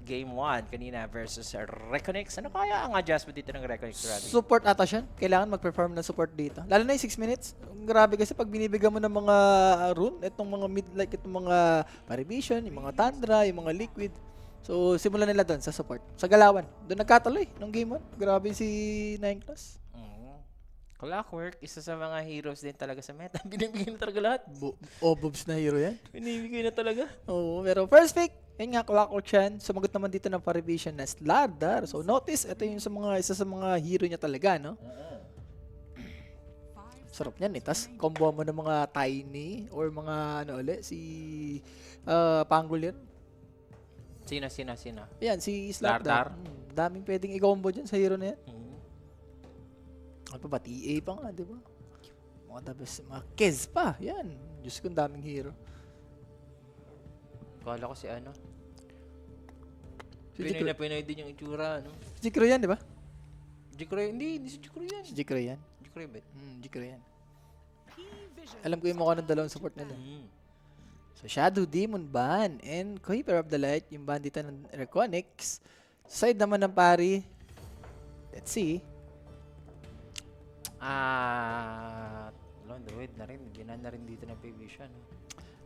Game 1 kanina versus Reconix. Ano kaya ang adjustment dito ng Reconix, Ravi? Support ata siya. Kailangan mag-perform ng support dito. Lalo na yung 6 minutes. Grabe kasi pag binibigyan mo ng mga rune, itong mga mid, like itong mga Parivision, yung mga Tundra, yung mga Liquid. So, simulan nila doon sa support. Sa Galawan. Doon nagkataloy nung game 1. Grabe si 9 Class. Clockwork, isa sa mga heroes din talaga sa meta. Binibigay na talaga lahat. Bobs na hero yan. Binibigay na talaga. Oo, pero first pick, yun nga, Clockwork Chan. Sumagot naman dito ng Parivision na Slardar. So, notice, ito yung isa sa mga hero niya talaga, no? Sarap niyan eh. Tas, combo mo ng mga Tiny or mga ano ulit, si Pangolier. Sino? Yan, si Slardar. Slardar. Daming pwedeng i-combo dyan sa hero na yan. Ano pa ba? TA pa nga, di ba? Mga tapos, mga Kez pa. Yan. Diyos ko, daming hero. Kala ko si ano. Si Pinoy na Pinoy din yung itsura, ano? Jikro yan, di ba? Jikroy, hindi si Jikroy yan. Si Jikro yan. Jikroy ba? Jikro yan. Alam ko yung mukha ng dalawang support nila. So, Shadow, Demon, Ban, and Keeper of the Light, yung ban dito ng Reconix. Side naman ng pari, let's see. Lone Druid na rin. Ginan na rin dito ng Payvision.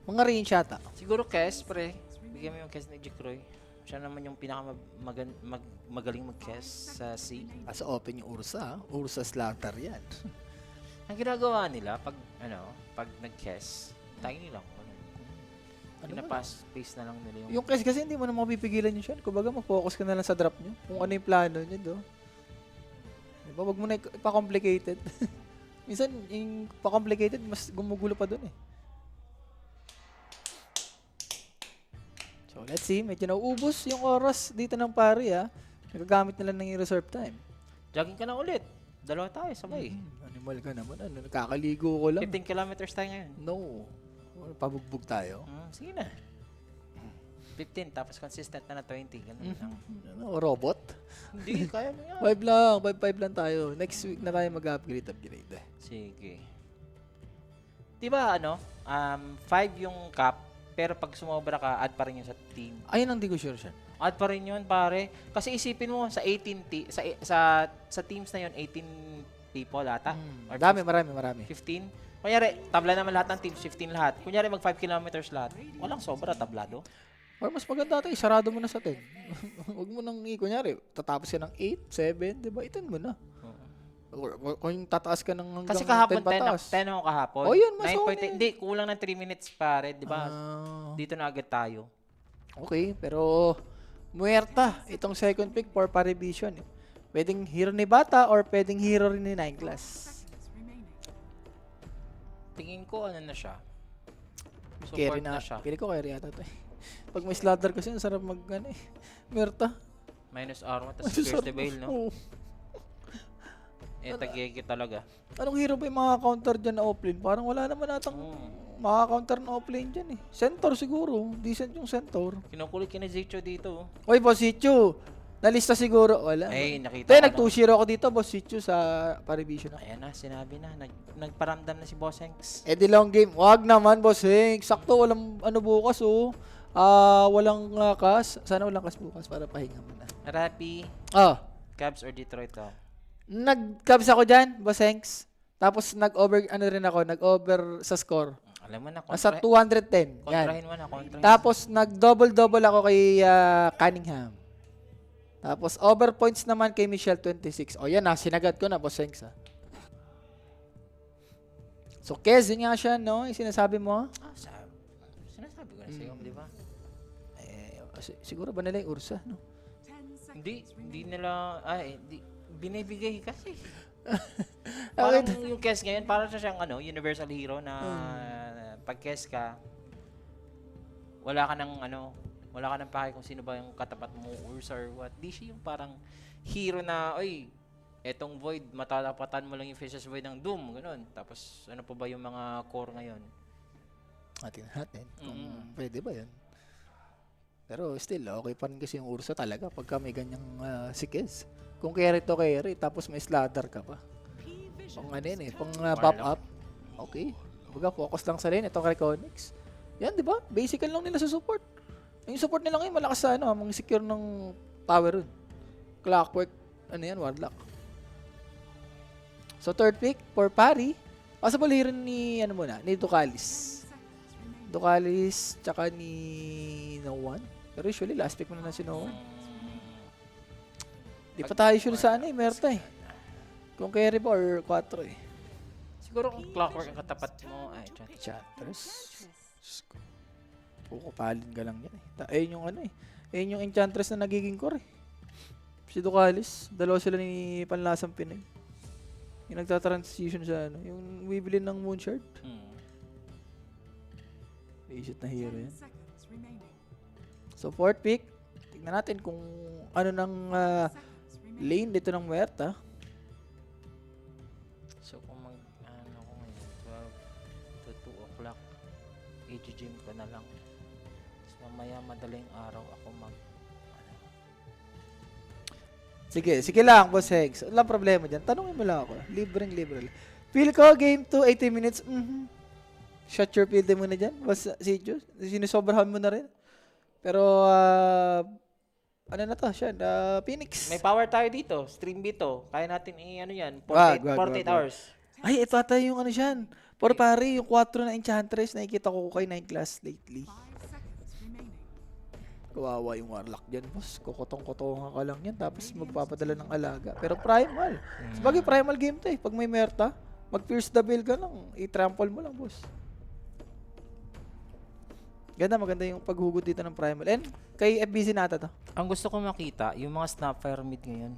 Mga range yata. Siguro Kes, pre. Bigyan mo yung Kes ni Jikroy. Siya naman yung magaling mag-Kes sa C. Sa open yung Ursa. Ursa Slaughter yan. Ang ginagawa nila, pag nag-Kes, tiny lang. Pinapass-pace na lang nila yung... Yung kasi hindi mo na mapipigilan yun siya. Kumbaga, mag-focus ka na lang sa drop nyo. Kung ano yung plano nyo, do. Diba? Wag mo na ipa-complicated. Minsan, yung pa-complicated, mas gumugulo pa dun eh. So, let's see. Medyo nauubos yung oras dito ng pari, ah. Nagagamit nila ng yung reserve time. Jogging ka na ulit. Dalawa tayo, sabay. Animal ka naman. Ano, nakakaligo ko lang. 15 kilometers tayo ngayon. No. Pabugbog tayo. Sige na. 15, tapos consistent na 20. Ganun lang. Ano, robot? Hindi, kaya mo yan. 5 lang. 5 lang tayo. Next week na tayo mag-upgrade. Sige. Di ba, 5 yung cap, pero pag sumobra ka, add pa rin yun sa team. Ayun ang di ko sure siya. Add pa rin yun, pare. Kasi isipin mo, sa 18 sa teams na yun, 18 people ata. Or Marami. 15. Kunyari, tabla naman lahat ng teams, 15 lahat. Kunyari, mag 5 kilometers lahat. Walang sobra, tablado. Or mas maganda tayo, sarado mo na sa 10. Huwag mo nang kunyari, tatapos ka ng 8, 7, di ba? 10 mo na. Or kung tataas ka ng hanggang Kasi kahapon 10 pataas. 10 ako kahapon. Oh, yun, mas 9.8. Hindi, kulang ng 3 minutes pare, di ba? Dito na agad tayo. Okay, pero muerta itong second pick for Parivision. Pwedeng hero ni Bata or pwedeng hero rin ni 9 Class. Tingin ko na siya. Carry Support na na siya. Pili ko carry yata to eh. Pag may slaughter kasi, ang sarap muerta. Minus armor, tapos Pierce the Veil, no? Oh. Tagigit talaga. Anong hero ba yung counter dyan na offlane? Parang wala naman natang counter na offlane dyan eh. Centaur siguro. Decent yung Centaur. Kinukulit kina Zicho dito. Oy, Boss Ichu. Nalista siguro. Wala. Nakita Tayo, ko nag-2-0 ako dito, Boss Ichu, sa Parivision. Ayan na, sinabi na. Nagparamdam na si Boss Hanks. Di long game. Wag naman, Boss Hank. Sakto, walang bukas, oh. Walang kas. Sana walang kas bukas para pahinga muna. Rappi, Cavs or Detroit to? Nag-Cavs ako dyan, Boss Hanks. Tapos nag-over sa score. Alam mo na, Nasa 210. kontrahin Yan. mo na, kontrahin. Tapos nag-double-double ako kay Cunningham. Tapos over points naman kay Michelle 26. O yan sinagat ko na, Boss Hanks. So, Kez, yun nga siya, no? Yung sinasabi mo. Sinasabi ko na sa'yo, di ba? Siguro ba nila yung Ursa, no? Hindi nila, binibigay kasi. Parang yung Kes ngayon, parang siya siyang universal hero na pag Kes ka, wala ka ng pake kung sino ba yung katapat mo, Ursa or what. Di siya yung parang hero na, etong Void, matatapatan mo lang yung Fishes Void ng Doom, ganun. Tapos, ano pa ba yung mga core ngayon? Natin kung pwede ba yan. Pero still, okay pa rin kasi yung Ursa talaga pagka may ganyang si Kez. Kung carry to carry, tapos may slaughter ka pa. Pang pang pop up. Okay. Baga, focus lang sa lane. Itong Reconix. Yan, di ba? Basic lang nila sa support. Yung support nila ngayon, malakas sa ano, mga secure ng tower ron. Clockwork, ano yan, Warlock. So, third pick for Pari. Possible hero ni, ano muna, ni Ducalis. Ducalis, tsaka ni No One. Pero usually, last pick mo na si No One. Di pa tayo sure sa ano eh, Merta eh. Kung carry ba or 4 eh. Siguro kung clockwork ang katapat mo, ay, Enchantress. Kukupalin ka lang yan eh. Ayun yung ano eh. Ayun yung Enchantress na nagiging core eh. Si Ducalis, dalawa sila ni Panlasang Pinay. Yung nagta-transition sa ano, yung bibili ng Moonshard. Isip na hero yan. So, fourth pick. Tignan natin kung ano ng lane dito ng Muerta. So kung ano ko ngayon, 12 to 2 o'clock, i-gym ko na lang. Tapos mamaya madaling araw ako Sige, sige lang, Boss Hegs. Walang problema dyan. Tanungin mo lang ako. Libre. Feel ko, game 2, 80 minutes. Shut your field mo na dyan, Boss Sijus. Sinusobrahan mo na rin. Pero, ano na to, siya, Phoenix. May power tayo dito, stream dito. Kaya natin ano yan, Wag. 48 hours. Ay, ito ata yung ano dyan. Por pare, yung 4 na Enchantress, nakikita ko kay 9 class lately. Kawawa yung Warlock dyan, boss. Kukotong-kotongan ka lang yan, tapos magpapadala ng alaga. Pero primal. Sabagay, primal game to eh. Pag may Merta, mag-pierce the veil ka lang. I-trample mo lang, boss. Maganda yung paghugot dito ng primal. And kay FBC nata to. Ang gusto ko makita, yung mga Snapfire mid ngayon.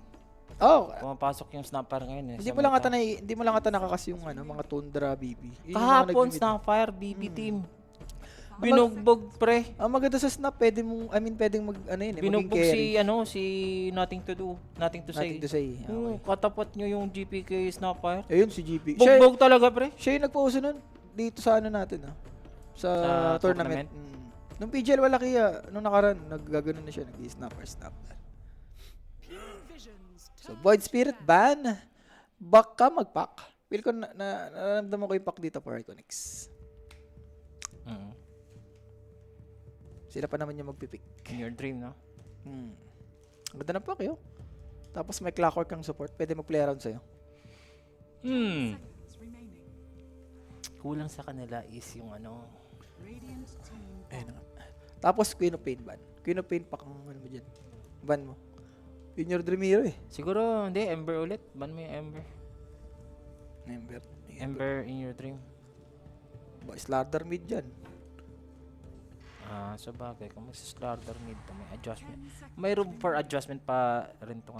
Oh, Pumapasok yung Snapfire ngayon eh. hindi mo lang ata nakakas yung ano, mga Tundra BB. Yun yung mga Kahapon, nag-mid. Snapfire, BB team. Binugbog, pre. Ang maganda sa snap, pwedeng mag, ano yun, maging Binugbog carry. si Nothing to Do, Nothing to Say. Nothing to say. Okay. Katapat nyo yung GPK Snapfire. Ayun, si GP. Bugbog talaga, pre. Siya yung nagpauso nun dito sa ano natin, sa tournament. tournament? Nung PGL wala kaya, nung nakaraan, naggaganon na siya, nag-snapper. So, Void Spirit ban. Baka mag-pack. Feel ko nararamdaman ko yung pack dito for Iconics. Sila pa naman yung magpipick. In your dream, no? Ang ganda ng pack yun. Tapos may clockwork kang support, pwede mag-play around sa'yo. Kulang sa kanila is yung ano. Ayun na nga. Tapos Queen of Pain ban. Queen of Pain pack ang ano mo dyan. Ban mo. In your dream hero eh. Siguro, hindi, Ember ulit. Ban mo yung Ember. Ember in your dream. Slaughter mid dyan. Sa bagay, kung mag-slaughter mid to, may adjustment. May room for adjustment pa rin tong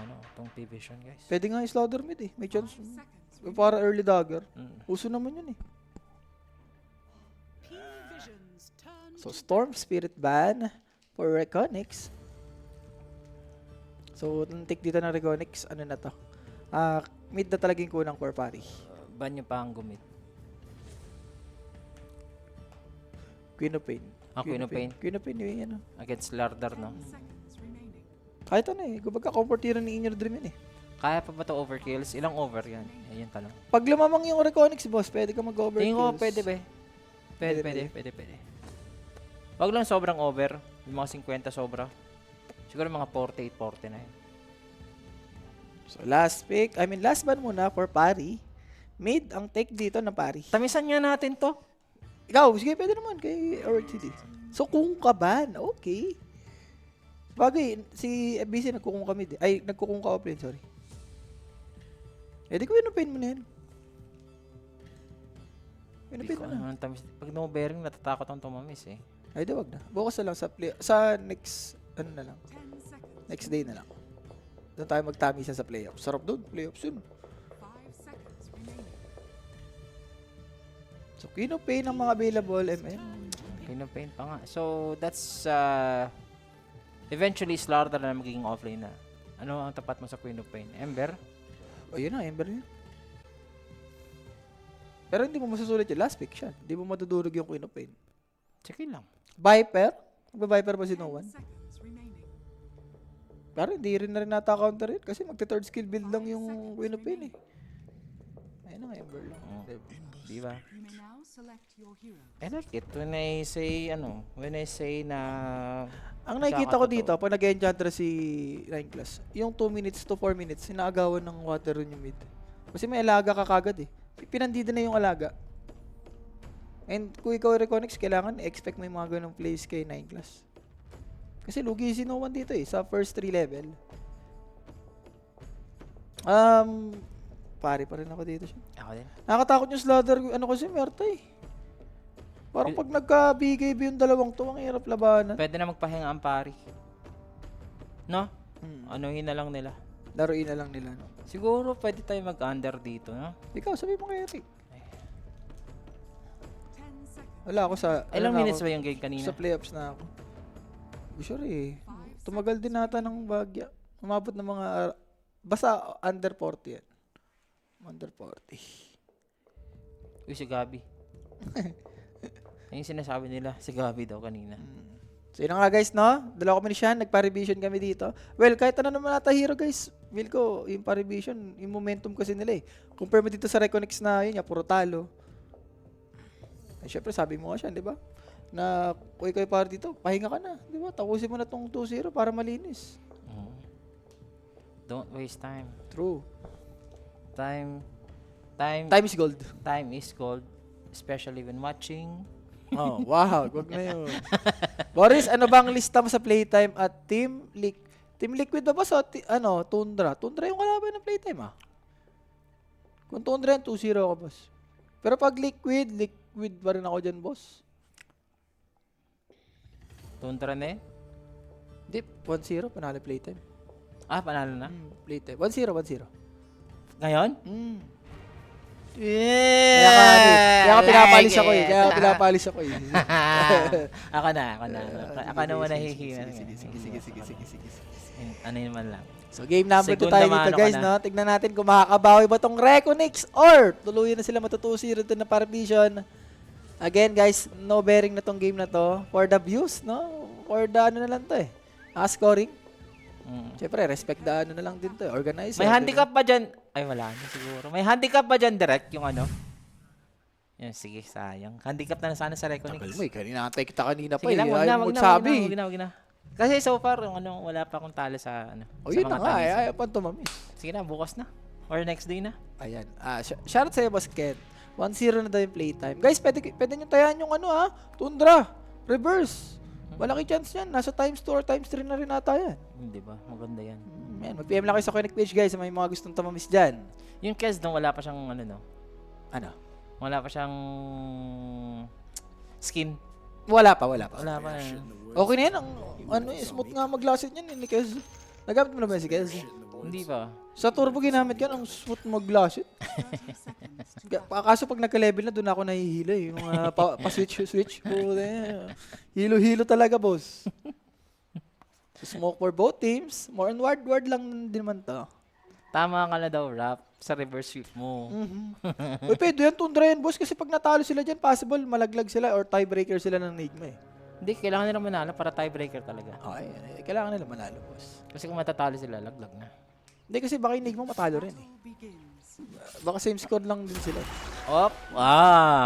P-Vision, guys. Pwede nga yung slaughter mid eh. May chance. Para early dagger. Uso naman yun eh. So, Storm Spirit ban for Reconyx. So, take dito ng Reconyx, ano na to? Mid na talagang kunang core pari. Ban nyo pa ang gumit. Queen of Pain. Queen of Pain. Queen of Pain yung ano. Against Lardar, no? Kahit ano eh. Kumbaga, comfort hero ni In Your Dream yun eh. Kaya pa ba ito overkills? Ilang over yan? Ayun tanong. Pag lumamang yung Reconyx, boss, pwede ka mag-overkills. Tingin ko pwede ba? Pwede. Wag lang sobrang over. Yung mga 50 sobra. Siguro mga 48, 49. So, last ban muna for pari. Mid ang take dito na pari. Tamisan nga natin to. Ikaw, sige, pwede naman kay RTD. So, kung ka ban, okay. Bagay, si FBC nagkukung kami. Ay, nagkukung ka offline, sorry. Di ko pinupin mo na yan. Pinupin mo na. Pag no bearing, natatakot ang tumamis eh. Ay, di wag na. Bukas na lang sa next, ano na lang. Next day na lang. Doon tayo magtamisan sa playoffs. Sarap doon, playoffs yun. So, Queen of Pain ang mga available, MM. Queen of Pain pa nga. So, that's eventually Slaughter na magiging offlane na. Ano ang tapat mo sa Queen of Pain? Ember? O, yun na, Ember yun. Pero hindi mo masusulit yun. Last pick siya. Hindi mo madudurog yung Queen of Pain. Sige lang. Viper? Magba-Viper ba si No One? Pero hindi rin na rin nata-counter yun. Kasi magte-third skill build lang yung Queen of Pain eh. Ayun ng Ember lang. Oh. Diba? Di ba? You may now select your hero. I like it when I say na Ang nakikita ko Nakakatotoo. dito, pag nag-enchantress si 9 class, yung 2 minutes to 4 minutes, sinaagawan ng water rune yung mid. Kasi may alaga ka kagad eh. Pinandida na yung alaga. And kung ikaw Reconnects, kailangan expect mo yung mga ganong plays kay 9 class. Kasi lugi si no one dito eh, sa first 3 level. Pare pa rin ako dito siya. ako din. Nakakatakot yung Slaughter, ano kasi Merta eh. Parang pag nagka-BKB yung dalawang to, ang hirap labanan. Pwede na magpahinga ang pari. No? Hmm. Anuhin na lang nila. Laruin na lang nila, no? Siguro pwede tayo mag-under dito, no? Ikaw, sabi mo kay Eric. 10 seconds. Wala ako sa... Ilang na minutes ako, ba yung game kanina? Sa playoffs na ako. Sure eh. Tumagal din nata ng bagya. Umabot ng mga... basta under 40 yan. Under 40. Uy, si Gabi. Yung sinasabi nila, si Gabi daw kanina. So yun na nga guys, no? Dalawa kami ni Sean, nagpa-revision kami dito. Well, kahit ano naman nata hero guys, feel ko, yung pa-revision, yung momentum kasi nila eh. Compare mo dito sa Reconnects na yun, puro talo. Eh, syempre sabi mo nga siya, di ba? Na kung ikaw para dito, pahinga ka na, di ba? Tapusin mo na tong 2-0 para malinis. Don't waste time. True. Time Time is gold. is gold, especially when watching. Oh, wow. Wag na yun. Boris, ano bang lista mo sa playtime at Team Liquid ba ba sa Tundra? Tundra yung kalaban ng playtime ah. Kung Tundra yan, 2-0 ako, boss. Pero pag Liquid pa rin ako dyan, boss. Tundra na eh. Hindi, 1-0, panalo playtime. Panalo na. Playtime. 1-0, 1-0. Ngayon? Kaya ka pinapalis ako eh. Ako na. Ako naman nahihiya. Sige. Ano yun man lang. So game number 2 Segunda tayo dito mano ka guys, na. no? Tignan natin kung makakabawi ba tong Reconnects or tuluyan na sila matutusi rito na Parvision. Again guys, no bearing na tong game na to. For the views, no? For the ano na lang to eh. Scoring. Siyempre, respect the ano na lang din to eh. Organize. May handicap ba dyan? Ay, wala na siguro. May handicap ba dyan direct yung ano? Yan, sige, sayang. Handicap na sana sa Reconnects. Tagal mo eh. Kanina antay kita kanina pa Sige eh. lang, Ayaw mo magsabi. wag na. Kasi so far, wala pa akong talo sa ano. O sa yun mga na nga tanis. eh. Ayaw pa tumamis. Sige na, bukas na. Or next day na. Ayan. Shoutout sa'yo, Boss Ken. 1-0 na daw yung playtime. Guys, pwede nyo tayan yung Tundra. Reverse. Malaki chance yan. Nasa times 2 or times 3 na rin ata yan. Hindi ba? Maganda yan. Yan, mag-PM lang kayo sa Connect page guys. May mga gustong tumamis dyan. Yung Kes nung wala pa siyang no? Ano? Wala pa siyang skin. Wala pa. Wala pa. Okay na yan. Smooth nga mag-last yan ni Kez. Nagamit mo na ba si Kez? Hindi pa. Sa turbo ginamit yan, ang smooth mag-last it. 30 seconds to Kaso pag nagka-level na, doon ako nahihilo eh. Yung pa-switch. Hilo-hilo talaga, boss. Smoke for both teams. More on ward lang din naman to. Tama ka na daw, Rap. Sa reverse sweep mo. Uy, pwede yan, Tundra yan, boss. Kasi pag natalo sila dyan, possible malaglag sila or tiebreaker sila ng Enigma eh. Hindi, kailangan nila manalo para tiebreaker talaga. Okay, kailangan nila manalo, boss. Kasi kung matatalo sila, laglag na. Hindi kasi baka Enigma matalo rin eh. begins. Baka same score lang din sila. Op!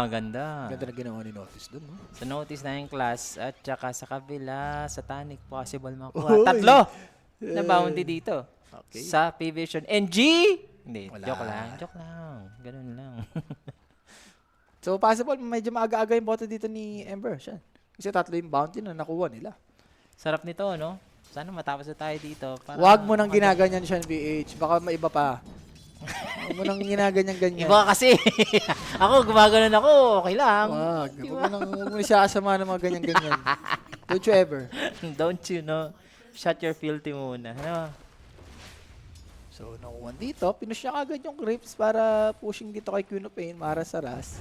Ganda. Ganda na ginawa ni Notice dun, no? Sa notice na yung class at saka sa kabila, sa Tanic, possible Uy! makuha. Tatlo! Na bounty dito. Okay. Sa P-Vision. NG! Hindi, Wala. joke lang. Ganun lang. So, possible, medyo maaga-aga yung bote dito ni Ember. Siya. Kasi tatlo yung bounty na nakuha nila. Sarap nito, no? Sana matapos na tayo dito. Para Huwag mo nang ginaganyan siya, BH. Baka maiba pa. Huwag mo nang ginaganyan-ganyan. Iba kasi. Ako, gumaganon ako. Okay lang. Wag. Huwag mo siya kasama ng mga ganyan-ganyan. Don't you ever. Don't you know? Shut your filthy muna. Ano? So, nakuha dito. Pinush niya agad yung creeps para pushing dito kay Queen of Pain. Mara sa Ras.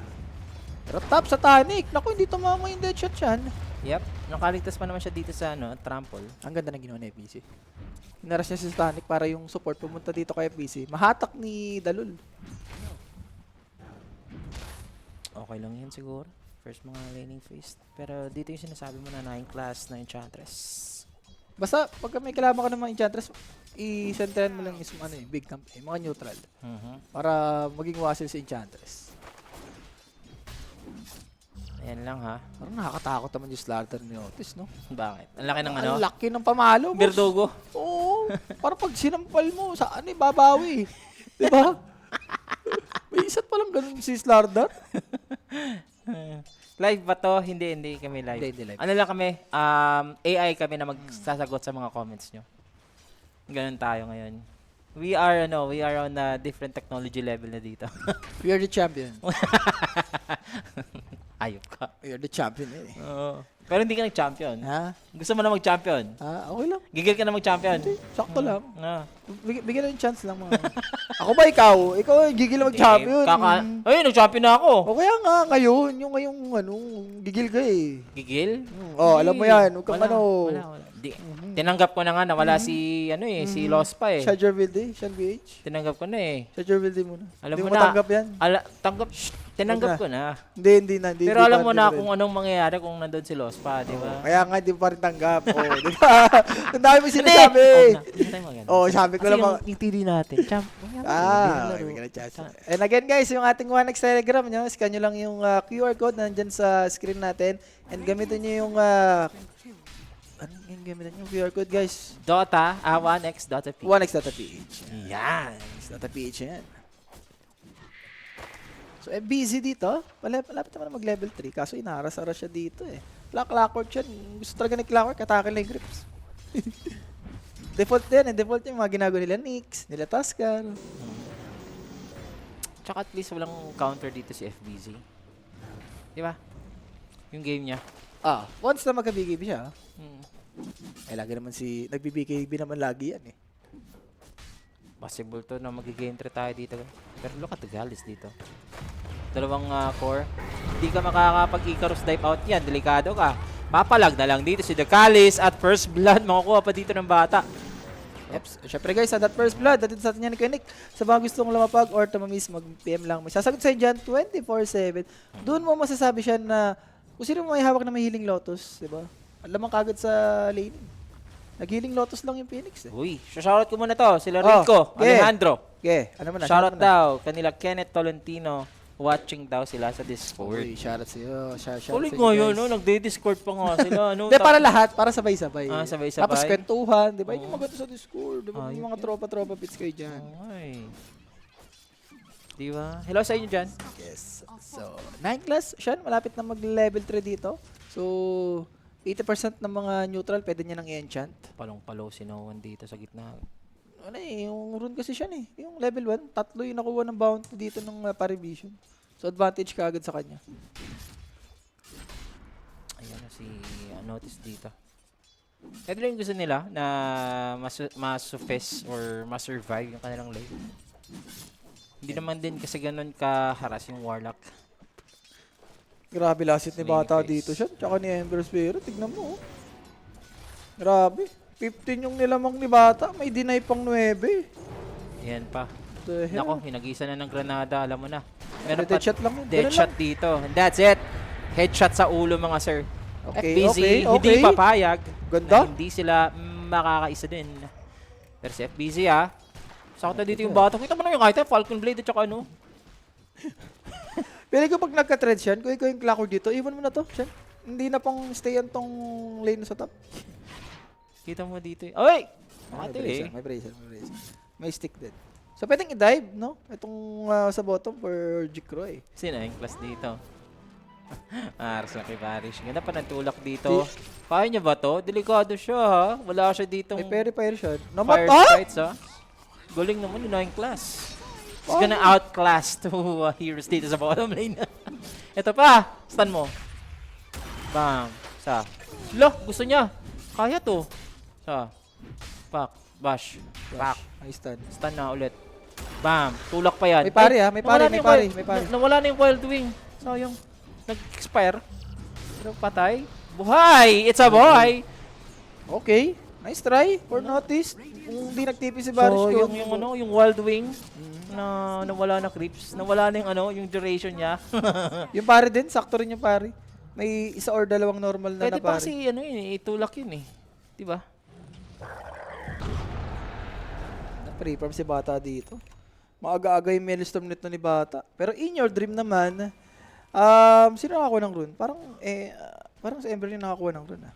Pero top sa Tanic. Naku, hindi tumama yung deadshot yan. Yep. Nakaligtas pa naman siya dito sa trample. Ang ganda ng ginawa ni FBC. Hinaras niya si Tanic para yung support pumunta dito kay FBC. Mahatak ni Dalul. Okay lang yan siguro. First mga laning phase. Pero dito yung sinasabi mo na 9 class na Enchantress. Basta, pagka may kalaban ka ng mga Enchantress, i-centeran mo lang yung big camp, mga neutral. Para maging wasil si Enchantress. Ayan lang ha. Parang nakakatakot naman yung slaughter ni Otis, no? Bakit? Ang laki ng ano? Ang laki ng pamalo, boss. Berdugo. Oo. Parang pag sinampal mo, saan babawi? Di ba? May isa't palang ganun si Slardar. Live ba to? Hindi kami live. Hindi live. Ano lang kami, AI kami na magsasagot sa mga comments nyo. Ganun tayo ngayon. We are on a different technology level na dito. We are the champion. Ayop ka. We are the champion eh. Oo. Pero hindi ka nag-champion. Ha? Gusto mo na mag-champion? Okay lang. Gigil ka na mag-champion? Sakto lang. Ah. Bigyan ng chance lang mga. Ako ba ikaw? Ikaw gigil mag-champion. Ay, nag-champion na ako. O kaya nga ngayon, yung ngayong gigil ka eh. Gigil? Alam mo yan. Huwag kang Wala. Tinanggap ko na nga na wala si si Lost pa eh. Shajar Vilde, Sean BH. Tinanggap ko na eh. Shajar Vilde muna. Alam Hindi mo mo na. matanggap yan. Tinanggap Wag ko na. Hindi Pero alam mo na kung anong mangyayari kung nandun si Lost pa, di ba? Kaya nga, di pa rin tanggap. Di ba? Ang dami mo sinasabi. Sabi ko lang mga... yung TD natin. May gana chance. And again guys, yung ating 1x Telegram nyo, scan nyo lang yung QR code nandyan sa screen natin. And gamitin nyo yung... anong yung gamitin yung QR code guys? Dota, 1x.ph. 1x.ph. Yan. 1x.ph yan. So, busy dito. Malapit naman na mag-level 3. Kaso inaras-aras siya dito eh. Clockwork siya. Gusto talaga ni Clockwork, atake lang yung grips. Default din. Default yung mga ginagawa nila Nyx, nila Tuskar. Tsaka at least walang counter dito si FBZ. Di ba? Yung game niya. Once na magka-BKB siya. Hmm. Lagi naman nagbi-BKB naman lagi yan eh. Possible to na mag-game 3 tayo dito. Pero look at the Gallus dito. Dalawang core. Hindi ka makakapag-Icarus dive out yan. Delikado ka. Papalag na lang dito si The Gallus at first blood. Makukuha pa dito ng bata. Yep. Siyempre guys, sa that first blood, dito sa atin yan ni Kuya Nick. Sa mga gustong lumapag or tumamis, mag-PM lang. May sasagot sa'yo dyan 24/7. Doon mo masasabi siya na kung sino may hawak na may healing lotus, di ba? Alam mo kagad sa lane. Nag-healing lotus lang yung Phoenix eh. Uy, shoutout ko muna to. Sila Rico, Alejandro. Ano mo na? Shoutout daw. Kanila Kenneth Tolentino. Watching daw sila sa Discord. Uy, shoutout sa'yo. Ulit nga yun, no? Nagde-Discord pa nga sila. No? Hindi, para lahat. Para sabay-sabay. Sabay-sabay. Tapos kwentuhan. Di ba? Yung maganda sa Discord. Di ba? Yung mga tropa-tropa bits kayo dyan. Ay. Di ba? Hello sa inyo dyan. Yes. So, 9 class. Sean, malapit na mag-level 3 dito. So, 80% ng mga neutral pwede niya nang i-enchant. Palong-palo si Noan dito sa gitna. Yung rune kasi siya eh. Yung level 1, tatlo yung nakuha ng bounty dito ng Parivision. So, advantage ka agad sa kanya. Ayan na si Notice dito. Ito lang yung gusto nila na mas-suffice or mas-survive yung kanilang lane. Hindi naman din kasi ganun ka-haras yung Warlock. Grabe lasit ni Bata dito siya. Tsaka ni Ember Spiro. Tignan mo. Grabe. 15 yung nilamang ni Bata. May deny pang 9. Yan pa. The hell? Nako, hinagisa na ng granada. Alam mo na. Meron deadshot lang yun. Dead shot dito. And that's it. Headshot sa ulo mga sir. Okay, FBZ, hindi papayag. Ganda. Na hindi sila makakaisa din. Pero si FBZ sakto dito yung Bata. Kita mo na yung item. Falcon Blade at saka ano. Pero ko pag nagka-thread siya, kung ikaw yung Clockwork dito, iwan mo na to, Shen. Hindi na pang stayan tong lane sa top. Kita mo dito. Oy! May bracer. May stick din. So, pwedeng i-dive, no? Itong sa bottom for Jikro eh. Sino yung class dito? Aras na kay Parish. Ganda pa nagtulak dito. Kaya niya ba to? Delikado siya ha. Wala siya dito. May fire shot. Fire Namatay! strikes ha. Galing naman yun yung class. He's gonna outclass two heroes dito sa bottom lane. Ito pa. Stun mo. Bam. Sa. Lo, gusto niya. Kaya to. Sa. Pak. Bash. Pak. May stun. Stun na ulit. Bam. Tulak pa yan. May pari may pari. Nawala na yung Wild Wing. Sayang. Nag-expire. Pero patay. Buhay! It's a boy! Okay. Nice try. For notice. Kung hindi nagtipi si Barish So, ko. yung Wild Wing na nawala na creeps. Nawala na yung duration niya. Yung pari din. Sakto rin yung pari. May isa or dalawang normal na Pwede na pa pari. kasi itulak yun eh. Diba? Pre-farm si Bata dito. Maaga-aga yung Maelstrom nito ni Bata. Pero in your dream naman, sino nakakuha ng rune? Parang si Ember yung nakakuha ng rune, ah.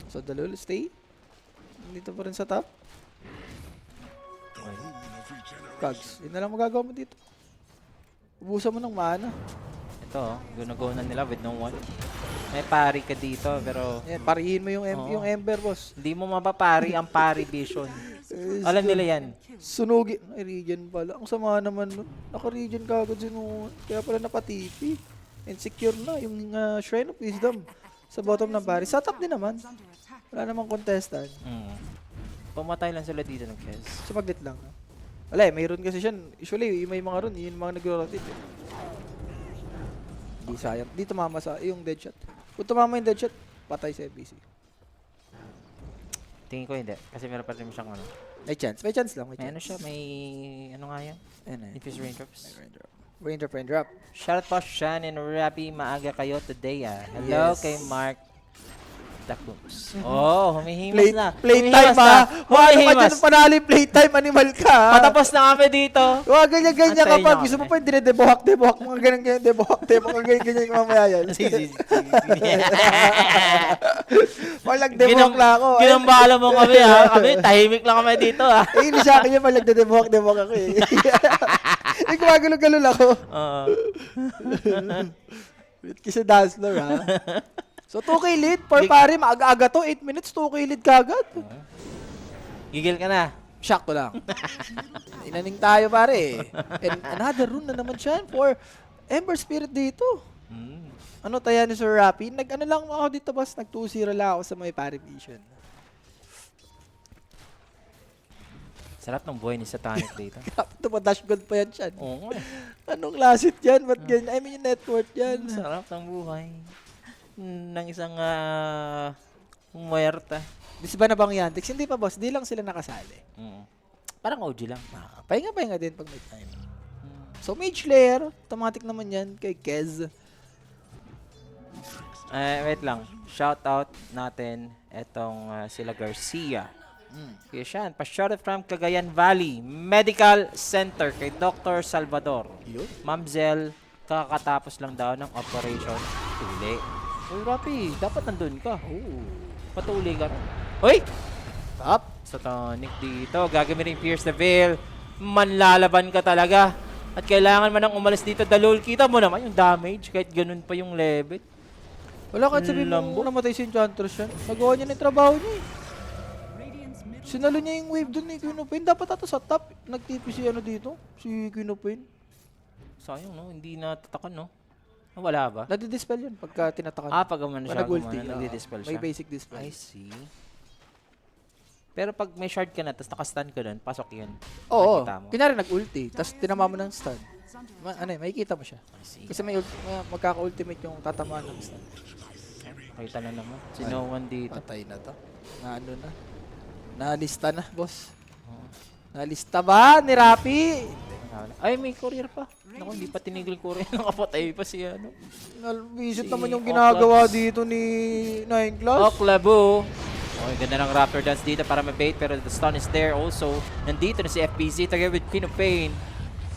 So, Dalul, stay. Dito pa rin sa top. Kags, yun na lang magagawa mo dito. Ubusan mo ng mana. Ito, gunago na nila with no one. May pari ka dito, pero Yan, parihin mo yung, Oo. yung Ember, boss. hindi mo mapapari ang pari vision. Alam nila yan. Sunugin. Ay, regen pala. Ang sama naman nun. Naka-regen ka agad sinuhan. Kaya pala napatipi. Insecure na yung Shrine of Wisdom sa bottom ng pari. Sa top din naman. Is under attack. Wala namang contestant. Pumatay lang sila dito ng Kes. Sumaglit lang. Wala eh, may rune kasi siya. Usually, may mga rune. Yung mga nagro-rotate. Hindi sayang. Di tumama sa yung deadshot. Kung tumama yung deadshot, patay sa FBC. Tingin ko hindi. Kasi meron pa rin siyang ano. May chance. May chance lang. May May chance. ano siya, may ano nga yan? Ayun na. Infuse raindrops. Raindrop. Shoutout po Shan and Rapi, maaga kayo today ah. Hello Yes. kay Mark Dakbooms. Oh, humihimas na. Playtime, Humihimas na. ha? Ano ka Humihimas. dyan, panali playtime, animal ka, ha? Patapos na kami dito. Wag ganyan-ganyan ka Antayin pa. niyo Gusto mo kami. pa yung dinedebohak, mga ganyan-ganyan, debohak, mga ganyan-ganyan yung mamaya yan. Pag nag-debohak lang ako. Ginambala mo kami ha. Kami, tahimik lang kami dito ha. Eh, hindi sa akin yan, pag nagdedebohak ako eh. Eh, gumagulog-galol ako. Oo. Kasi dance floor, ha? So, 2K lead, for pare, maaga-aga to, 8 minutes, 2K lead kagad. Gigil ka na. Shock ko lang. Inaning tayo, pare. And another rune na naman siya for Ember Spirit dito. Mm. Ano tayo ni Sir Rapi? Nag-ano lang ako dito, boss. Nag-2-0 lang ako sa may pare vision. Sarap ng buhay ni Satanic dito. Ito pa, dash gold pa yan siya. Oo nga. Anong lasit yan? Ba't ganyan? I mean, yung net worth yan. Sarap ng buhay. Ng isang muerta. Di ba na bang Yandex? Hindi pa, boss. Di lang sila nakasali. Parang OG lang. Pahinga-pahinga din pag may time. So, Mage Lair. Automatic naman yan kay Kez. Wait lang. Shout out natin etong sila Garcia. Kaya siya, pa-shoutout from Cagayan Valley Medical Center kay Dr. Salvador. Yun. Mamzel, kakatapos lang daw ng operation. Tuli. Uy, Rapi, dapat nandun ka. Patuli ka. Uy! Top. Satanic dito. Gagamitin Pierce the Veil. Manlalaban ka talaga. At kailangan man nang umalis dito. Dalul, kita mo naman yung damage. Kahit ganun pa yung level. Wala kahit sabihin mo Lambo. namatay si Enchantress yan. Nagawa niya na yung trabaho niya eh. Radiant's middle Sinalo niya yung wave dun ni Queen of Pain. Dapat ata sa top. Nag-TP si ano dito. Si Queen of Pain. Sayang, no? Hindi natatakan, no? Wala ba? Nadi-dispel yun pagka tinatakan. Pag umano siya, nag-ulti. nagdi-dispel May siya. basic dispel. I see. Pero pag may shard ka na, tapos nakastun ka dun, pasok yun. Oo. Nakita mo. Kunyari nag-ulti. Tapos tinama mo ng stun. is under Ano eh, makikita mo siya. I see. Kasi may magkaka-ultimate yung tatamaan ng stun. Kita na naman. Si no one dito. Patay na to. Na ano na. Nalista na, boss. Nalista ba ni Rapi? Ay, may courier pa. Naku, hindi pa tinigil courier. Nakapatay pa si ano. Visit Si naman yung Oklabs. ginagawa dito ni Nine Class. Oklabu. Okay, ganda ng Raptor dance dito para mabait. Pero the stun is there also. Nandito na si FPZ together with Queen of Pain.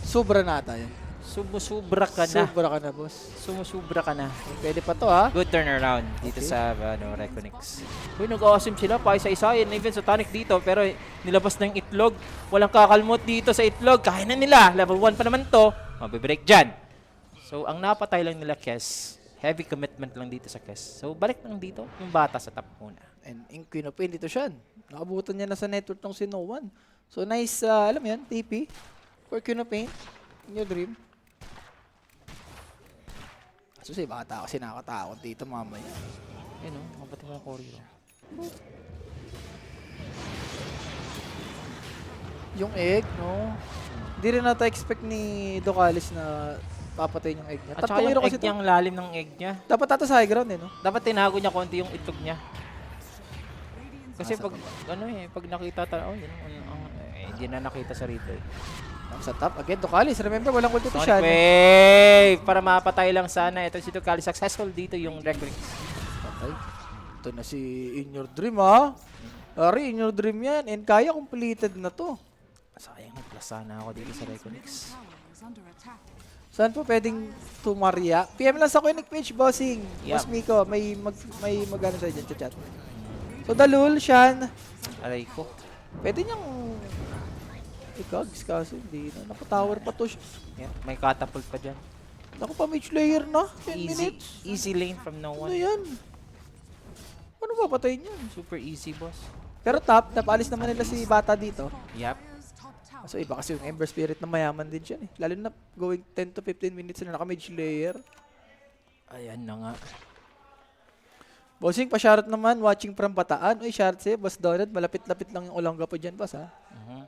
Sobra nata yan. Sumusubra ka na. Sobra ka na, boss. Sumusubra ka na. Pwede pa to, ha? Good turnaround dito Okay. sa Reconix. Uy, nag-awesome sila pa isa-isa. Yan even Satanic dito. Pero nilabas na yung itlog. Walang kakalmot dito sa itlog. Kaya na nila. Level 1 pa naman to. Mabibreak dyan. So, ang napatay lang nila Kes. Heavy commitment lang dito sa Kes. So, balik lang dito. Yung bata sa top muna. And in Queen of Pain, dito siya. Nakabutan niya na sa network ng Sinowan. So, nice, alam mo yan, TP. For Queen of Pain. In your dream. Kaso si bata kasi nakatakot dito mamaya. Ayun o, mabati mo ng Corio. Yung egg, no? Hindi rin nata expect ni Docalis na papatayin yung egg niya. At saka Tatlong yung hero egg kasi niya, ang lalim ng egg niya. dapat ata sa high ground eh, no? Dapat tinago niya konti yung itlog niya. Kasi Nasa pag, pag nakita tayo, hindi na nakita sa replay. Sa top, again, Docalis. Remember, walang ulti to Sonic siya. Wave! Para mapatay lang sana. Ito si Ducali. Successful dito yung Reconix. Patay. Ito na si In Your Dream, ha? Ari, In Your Dream yan. And kaya completed na to. Sayang, plus sana ako dito sa Reconix. Tower is under attack. Saan po pwedeng tumarya? PM lang sa Quinic page, bossing. Yup. Boss Miko, may magano sa'yo dyan, chat. So, Dalul, Shan, Aray ko. pwede niyang ikags kaso hindi na. Naku, tower pa to siya. Yeah, may catapult pa dyan. Naku, pa mage layer na. 10 Easy. minutes. Easy lane from no Ano one. yan? Ano ba patayin yan? Super easy, boss. Pero top, napalis naman nila si Bata dito. Yup. Dire's top tower So iba kasi yung Ember Spirit na mayaman din siya eh. Lalo na going 10 to 15 minutes na naka-mage layer. Ayan na nga. Bossing, pa-shoutout naman, watching from Bataan. Uy, shoutout sa'yo, Boss Donald. Malapit-lapit lang yung Olonga po dyan, boss ha. Mhm.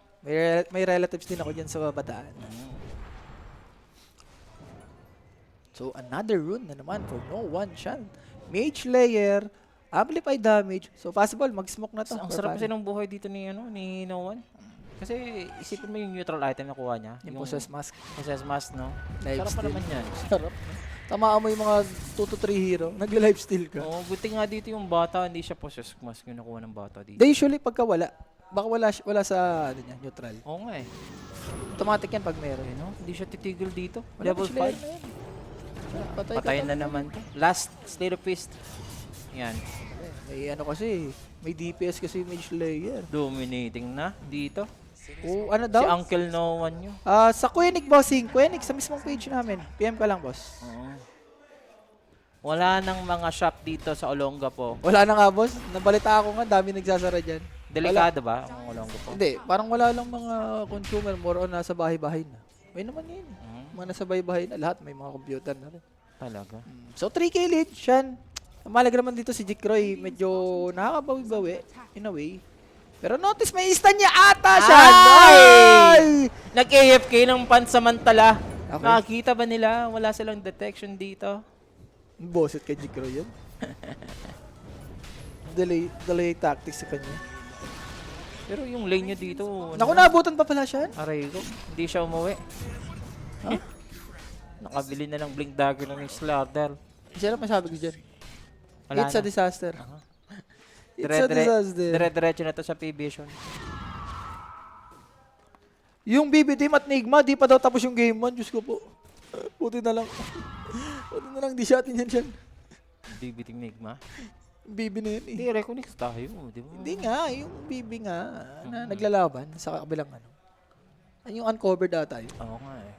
May relatives din ako dyan sa Bataan. Mhm. So another rune na naman for no one Shan. Mage layer, amplified damage. So possible, mag-smoke na to. Ang for sarap kasi fun. ng buhay dito ni No One. Kasi isipin mo yung neutral item na kuha niya. Yung possess mask. Possess mask, no? Life Sarap pa steal. naman yan. Sarap. Tamaan mo yung mga 2 to 3 hero. Nagla-lifesteal ka. Oo, buti nga dito yung bata, hindi siya possess mask yung nakuha ng bata dito. They usually pagka wala, baka wala sa ano niya, neutral. Oo nga eh. Automatic yan pag meron. Okay, no? Hindi siya titigil dito. Wala Level mage layer 5. na yan. Patay ka Patayin na talaga. naman to. Last Slay the Fist. Yan. May ano kasi, may DPS kasi mage layer. Dominating na dito. O ano Si daw? Uncle No One nyo. Sa Quinic bossing, Quinic sa mismong page namin. PM ka lang, boss. Oo. Wala nang mga shop dito sa Olonga po. Wala na nga, boss. Nabalita ako nga, dami nagsasara dyan. Delikado ba ang Olonga po? Hindi, parang wala lang mga consumer, more on nasa bahay-bahay na. May naman yun. Mga nasa bahay-bahay na, lahat may mga computer na rin. Talaga. So 3K lead, Shan. Ang malaga naman dito si Jick Roy, medyo nakakabawi-bawi, in a way. Pero notice may instant niya ata, Shan! Ay! Nag-AFK ng pansamantala. Okay. Nakakita ba nila? Wala silang detection dito. Boset kay Jick Roy yun. delay tactics sa kanya. Pero yung lane nyo dito, Naku, naabutan pa pala, Shan. aray ko, hindi siya umuwi. Nakabili na ng Blink Dagger ng Slaughter. Siya lang masabi ko dyan. Wala It's a na. disaster. It's a disaster. Dire-diretso na to sa P-Vision. Yung BB Team at Nigma, di pa daw tapos yung game 1. Diyos ko po. Buti na lang. Buti na lang, di shotin yan dyan. DBT Enigma. BB na yan eh. Hindi, Reconix tayo, di ba? Hindi nga, yung BB nga, na naglalaban sa kabilang ano. Yung uncovered ata yun. Oo nga eh.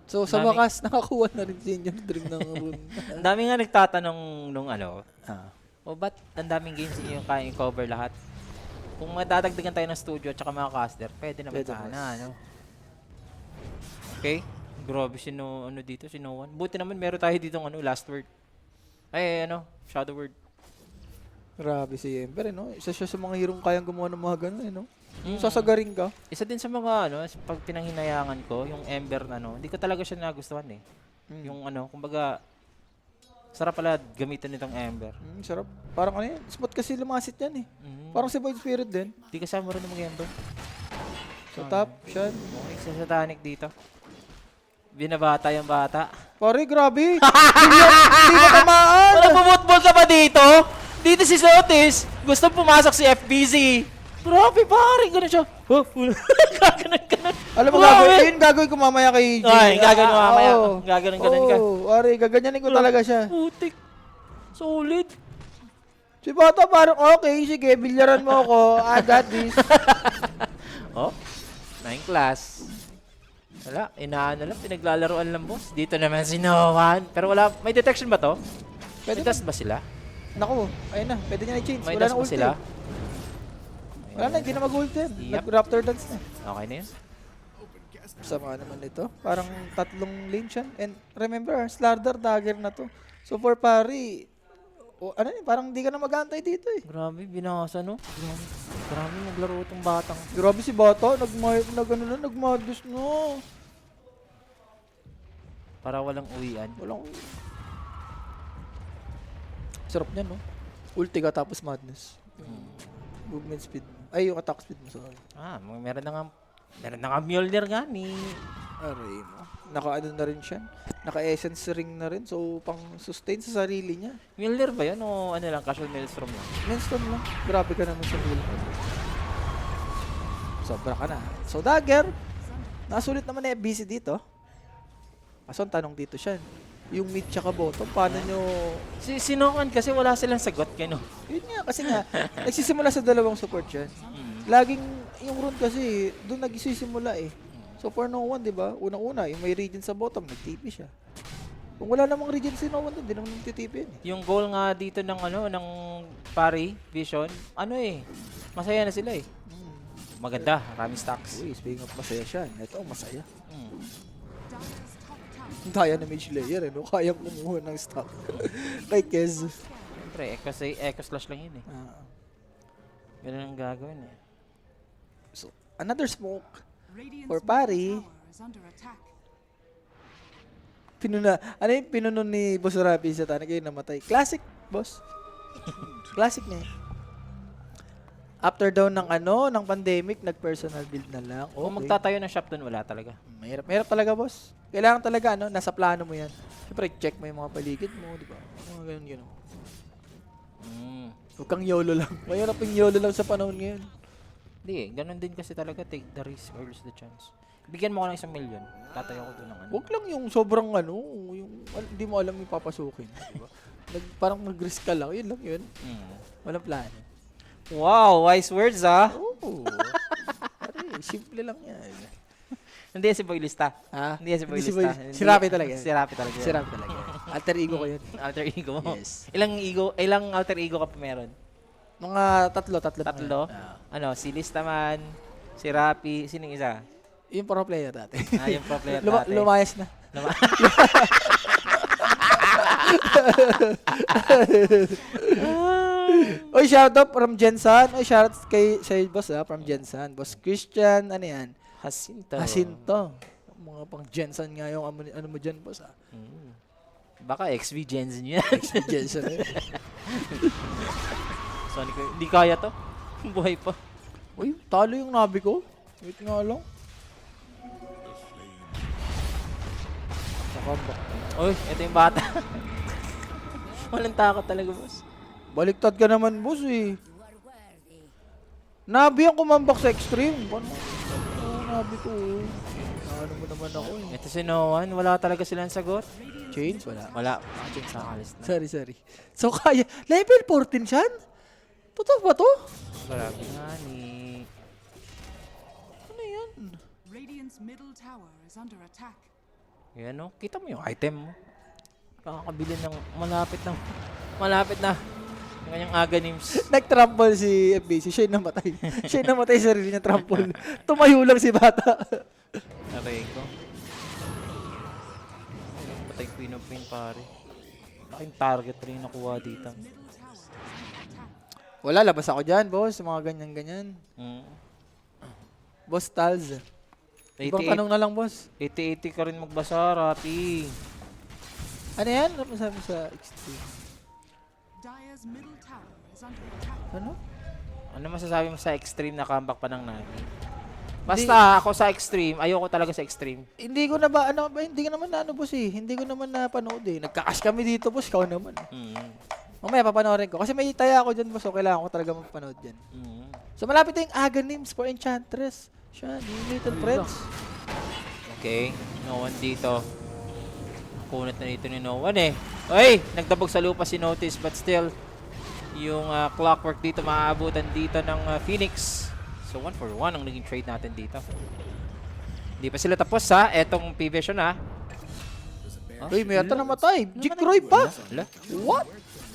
So sa Dami- wakas, nakakuha na rin si yung dream ng rune. Ang dami nga nagtatanong nung ano, Ah. o ba't ang daming games yung kaya i-cover lahat? Kung madadagdagan tayo ng studio at saka mga caster, pwede naman Pwede, sana, boss. ano? Okay? Grabe si no, ano dito, si No One. Buti naman meron tayo dito ano, last word. Ay, ano, shadow word. Grabe si Ember, no? Isa siya sa mga hirong kayang gumawa ng mga ganun, no? Yung Mm. sasagaring ka. Isa din sa mga ano, pag pinanghinayangan ko, yung Ember na ano, hindi ko talaga siya nagustuhan eh. Yung ano, kumbaga, sarap pala gamitin nitong Ember. Sarap. Parang ano yan, spot kasi lumasit yan eh. Mm. Parang si Void Spirit din. Di kasama rin ng mag-Ember. So top, Shan. Okay, sa Satanic dito. Binabata yung bata. Pare, grabe. Hindi na tamaan. Walang bumutbol ka ba dito? Dito si Sotis. Gusto pumasok si FBZ. Grabe pare, ganun siya. Oh, gaganon. Alam mo, gagawin ko mamaya kay Jay. Ay, gaganon mamaya. Oo. Gaganon ka. Oo, pare, gaganyanin ko talaga siya. Putik. Solid. Si Bata parang, okay, sige, bilyaran mo ako. I got this. Oh, 9 class. Wala, inaano lang, pinaglalaroan lang boss. Dito naman si Noan. Pero wala, may detection ba to? Pwede May dust ba sila? Naku, ayun na, pwede niya i-change. May Wala dust na ba ulti. sila? Wala na, hindi na mag-ult yan. Yep. Nag-Raptor dance na. Okay na yun. Sama naman ito. Parang tatlong lane siya. And remember, Slardar dagger na to. So for pari, ano yun, parang di ka na mag-aantay dito eh. Grabe, binasa no? Grabe naglaro itong batang. Grabe si Bata, nagmadus no. Para walang uwian. Walang... Sarap niya, no? Ulti ka tapos madness. Movement speed. Ay, yung attack speed mo, sorry. Meron na nga Mjolnir nga Aray mo. Naka-ano na rin siya. Naka-essence ring na rin. So, pang-sustain sa sarili niya. Milner ba yun o ano lang, casual maelstrom lang? Maelstrom lang. Grabe ka naman sa heal. Sobra ka na. So, dagger. Nasulit naman na FBC dito. Kaso, ang tanong dito siya. Yung mid tsaka bottom, paano nyo... Sinokan kasi wala silang sagot kay no. Yun nga, kasi nga, nagsisimula sa dalawang support yan. Laging, yung rune kasi, doon nagsisimula eh. So, for no one, di ba? Unang-una, yung may region sa bottom, nag-TP siya. Kung wala namang region si no one doon, di naman nag-TP yan eh. Yung goal nga dito ng ano ng Pari Vision, ano eh, masaya na sila eh. Maganda, maraming stacks. Uy, speaking of masaya siya, ito, masaya. Mm. Ang daya na mage layer, eh, no? Kayang kumuha ng stock. Kay Kez. Siyempre, echo slash lang yun eh. Ganun ang gagawin eh. So, another smoke. Radiant's For middle Pari. tower is under attack. Pinuna. Ano yung pinuno ni Boss Rapi sa tanong kayo namatay? Classic, boss. Classic niya eh. After daw ng ano, ng pandemic, nag-personal build na lang. Kung Okay. magtatayo ng shop dun, wala talaga. Mahirap, mahirap talaga, boss. Kailangan talaga, ano, nasa plano mo yan. Siyempre, check mo yung mga paligid mo, di ba? Mga ganun, ganun. Mm. Huwag kang YOLO lang. Mahirap yung YOLO lang sa panahon ngayon. Hindi eh, ganun din kasi talaga, take the risk or lose the chance. Bigyan mo ko ng 1,000,000, tatayo ko dun ng ano. Huwag lang yung sobrang ano, yung hindi mo alam yung papasukin. Di ba? Parang mag-risk ka lang, yun lang yun. Mm. Walang plano. Wow, wise words ah. Oo. Pare, simple lang yan. Hindi yan si Boy Lista. Ha? Hindi yan si Boy Hindi Lista. Si Rapi talaga. Si Rapi talaga. Si Rapi talaga. Alter ego ko yun. Alter ego mo. Yes. Ilang alter ego ka pa meron? Mga tatlo. Tatlo? Ano, si Listaman, si Rapi, sinong isa? Yung pro player dati. Ah, yung pro player dati. Lumayas na. Oy, shout out from Jensan. Oy, shout out kay sa boss from Jensan. Boss Christian, ano yan? Jacinto. Jacinto. Mga pang Jensan nga yung ano mo dyan, boss Mm. Baka XV Gens nyo yan. Jensan. Sonic, hindi kaya to. Buhay pa. Uy, talo yung nabi ko. Wait nga lang. Nakambak. Uy, ito yung bata. Walang takot talaga, boss. Baliktad ka naman, boss eh. Nabi ang kumambak sa extreme. Paano? Nabi ko eh. Ano mo naman ako eh. Ito si Noan, wala talaga silang sagot. Change? Wala. Wala. Change na kalis na. Sorry. So kaya, level 14 siyan? Totoo ba to? Grabe nga ni... Ano yan? Radiant's middle tower is under attack. Yan no, kita mo yung item mo. Kakabili ng malapit na. Yung kanyang Aganims. Nag-trample si FBC. Siya yung namatay. Siya yung namatay sa sarili niya trample. Tumayo lang si bata. Aray ko. Patay Queen of Pain pare. Laking target rin nakuha dito. Middle tower is under attack. Wala, labas ako dyan, boss. Mga ganyan-ganyan. Mm. Boss Tals. Ibang 88 tanong na lang, boss. 80 ka rin magbasa, Rapi. Ano yan? Ano masabi sa extreme? Dire's middle tower is under attack. Ano? Ano masasabi mo sa extreme na comeback pa ng Nami? Basta ako sa extreme, ayoko talaga sa extreme. Hindi ko na ba, ano ba, hindi ko naman na ano, boss eh. Hindi ko naman napanood eh. Nagka-cash kami dito, boss. Ikaw naman. Mm. Mamaya papanoorin ko. Kasi may taya ako dyan, boss. So, kailangan ko talaga mapanood dyan. Mm. So, malapit na yung Aganims for Enchantress. Siya, yung Little Friends. Okay, no one dito. Kunat na dito ni no one eh. Oy, nagdabog sa lupa si Notice but still yung clockwork dito maaabutan dito ng Phoenix. So 1 for 1 ang naging trade natin dito. Hindi pa sila tapos ha. Etong P-Vision ha. Uy, may ata namatay. Jikroy pa. Wala. What?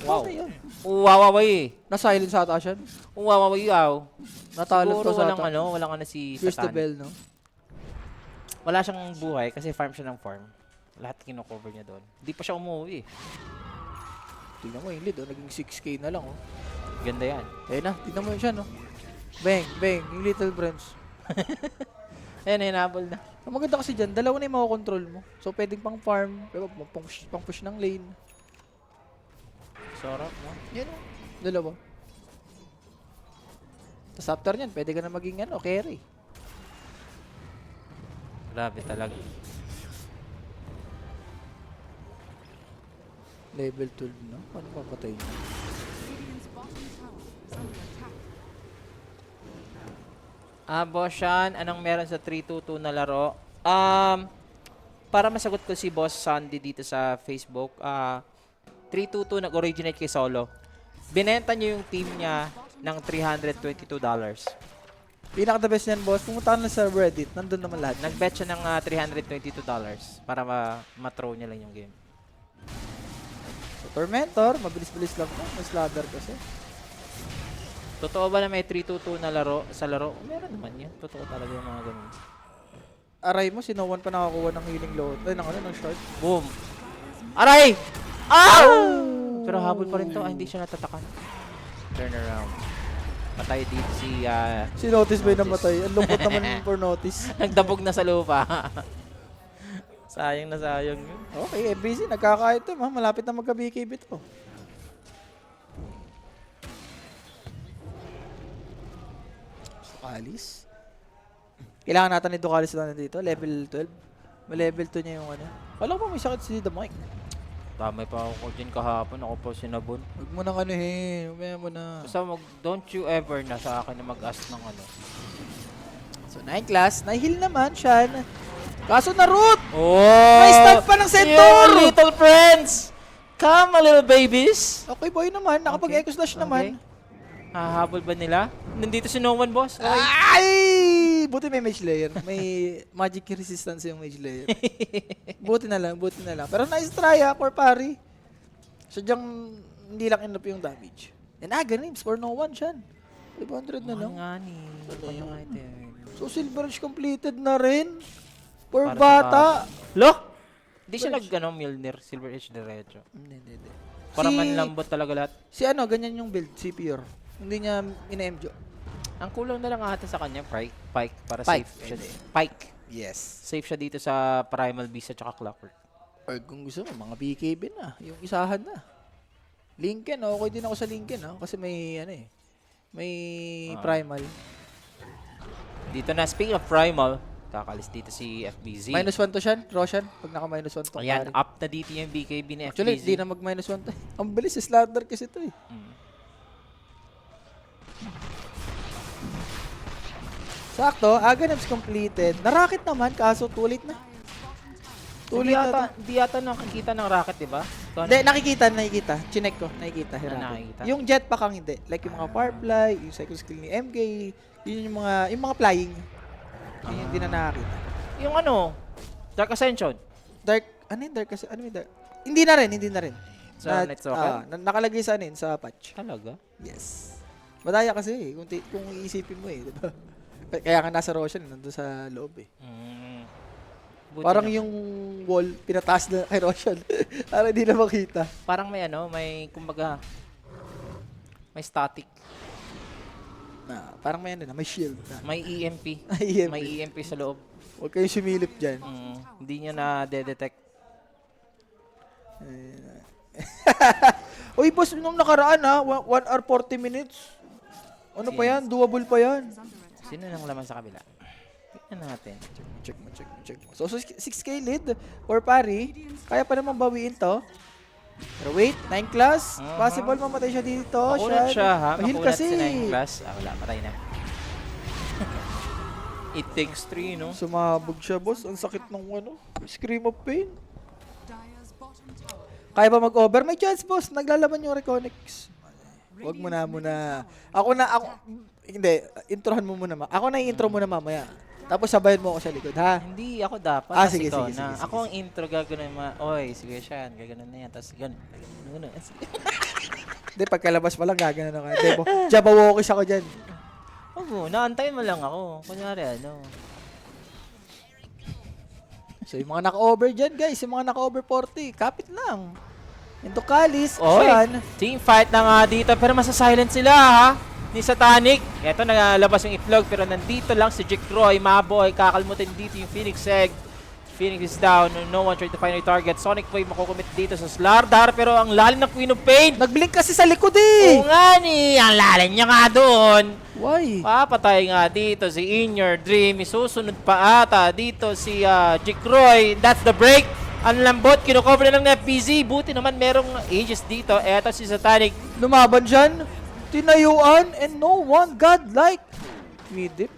Wow. Ano yun? Uwawaway. Na-silence ata siya. Uwawaway yaw. Natalog Siguro to sa walang ano, walang ano si Here's the Satan. bell, no? Wala siyang buhay kasi farm siya ng farm. Lahat kino-cover niya doon. Hindi pa siya umuwi eh. Tingnan mo yung lead, oh. Naging 6K na lang, oh. Ganda yan. Ayun na, tingnan mo yun siya, no? Bang, bang, yung Little Friends. Ayan, hinabol na. Ang maganda kasi dyan, dalawa na yung makakontrol mo. So, pwedeng pang farm, pang push ng lane. Sarap, no? Yan, oh. Dalawa. Tapos after nyan, pwede ka na maging, ano, carry. Grabe talaga. Level 12 na. Paano papatay niya? Radiant's bottom tower is under attack. Boss Sean, anong meron sa 3-2-2 na laro? Para masagot ko si Boss Sandy dito sa Facebook, 3-2-2 nag-originate kay Solo. Binenta niya yung team niya ng $322. Pinaka-the best niyan, boss. Pumunta ka na sa Reddit. Nandun naman lahat. Nag-bet siya ng $322 para ma-throw niya lang yung game. So, Tormentor, mabilis-bilis lang to. Mas ladder kasi. Totoo ba na may 3-2-2 na laro sa laro? Meron naman yan. Totoo talaga yung mga ganun. Aray mo, si No One pa nakakuha ng healing load. Ay, ng short. Boom! Aray! Ow! Pero habol pa rin to. Hindi siya natatakan. Turn around. Patay dito si... Si Notice ba yung Notice. namatay? Ang lungkot naman for Notice. Nagdabog na sa lupa. Sayang na sayang yun. Okay, FBC, nagkaka-item ha. Malapit na magka-BKB to. Ducalis. Kailangan natin ni Ducalis na dito. Level 12. May level 2 niya yung ano. Alam mo may sakit si The Mike. Tamay pa ako dyan kahapon. Ako pa sinabon. Huwag mo nang umaya mo na. Basta don't you ever na sa akin na mag-ask ng ano. So, 9 class. Na-heal naman siya. Kaso na-root! Oh! May start pa ng Centaur! You little friends! Come, my little babies! Okay boy naman. Nakapag-echo slash naman. Hahabol ba nila? Nandito si No One, boss. Okay. Ay! Buti may mage layer. May magic resistance yung mage layer. Buti na lang. Pero nice try for pari. Sadyang hindi lang enough yung damage. And games for No One siya. 500 na lang. Nga ni. Ano nga ito? So Silver Edge completed na rin. For Para sa bata. Lo! Hindi siya Mjolnir, Silver Edge diretso. Hindi. Para manlambot talaga lahat. Si ganyan yung build. Si Pure. Hindi niya ina-MJ. Ang kulang na lang ata sa kanya, Pike para Pike. safe siya. Pike. Yes. Safe siya dito sa Primal Beast at saka Clockwork. Or kung gusto mo, mga BKB na. Yung isahan na. Lincoln, okay din ako sa Lincoln. Kasi may, may primal. Dito na, speaking of Primal, kakalis dito si FBZ. -1 to siya, Roshan. Pag naka-1 to. Ayan, up na dito yung BKB ni FBZ. Actually, hindi na mag-1 to. Ang bilis, slaughter kasi to eh. Sakto, Aghanim's completed. Narakit naman, kaso tulit na. Tulit na to. Hindi yata nakikita ng rocket, di ba? Hindi, nakikita. Chinek ko, nakikita. nakikita? Yung jetpack ang hindi. Like yung mga Firefly, yung cycle skill ni MK, yun yung mga flying. Yun yung di na nakakita. Yung Dark Ascension. Dark, Dark kasi, yung dark? Hindi na rin. Sa Netstalker? Nakalagay sa sa patch. Talaga? Yes. Madaya kasi kung iisipin mo di ba? Kaya nga nasa Roshan, nandun sa loob eh. Buti Parang na. yung wall, pinataas na kay Roshan. Para hindi na makita. Parang may kumbaga, may static. Parang may may shield na. May EMP. EMP. May EMP sa loob. Huwag kayong sumilip dyan. Hindi niya na-detect. Uy, boss, nung nakaraan 1 hour 40 minutes. Ano pa yan? Doable pa yan. Sino nang laman sa kabila? Tignan natin. Check mo. So 6k lead for pari. Kaya pa naman bawiin to. Pero wait, 9 class. Possible mamatay siya dito. Makunat siya ha. Mahil Makunat kasi. si 9 class. Wala, patay na. It takes 3, no? Sumabog siya, boss. Ang sakit ng scream of pain. Dire's bottom tower. Kaya ba mag-over? May chance, boss. Naglalaban yung Reconnects. Huwag mo na muna. Hindi. Introhan mo muna. Ako na i-intro muna mamaya. Tapos sabayan mo ako sa likod, ha? Hindi, ako dapat. Sige, ikaw sige, na. sige, Ako ang intro, gagawin oy, sige siya, gagawin na yan. Tapos gano'n. Hindi, pagkalabas pa lang gagana na kayo. Jabawokis ako dyan. Oo, naantayin mo lang ako. Kunyari, So, yung mga naka-over dyan, guys. Yung mga naka-over 40, kapit lang. Into Calis, Oy, Sean. team fight na nga dito, pero masa-silent sila, ha? Ni Satanic. Ito, nagalabas yung itlog, pero nandito lang si Jick Roy. Maboy, kakalmutin dito yung Phoenix Egg. Phoenix is down. No one trying to find a target. Sonic Wave makukumit dito sa Slardar. Pero ang lalim ng Queen of Pain. Nag-blink kasi sa likod eh! Oo nga ni. Ang lalim niya nga doon. Why? Papatay nga dito si In Your Dream. Isusunod pa ata dito si Jikroy. That's the break. Ang lambot. Kinukover na lang ng FBZ. Buti naman merong Aegis dito. Eto si Satanic. Lumaban dyan. Tinayuan and no one godlike. Mid-dip.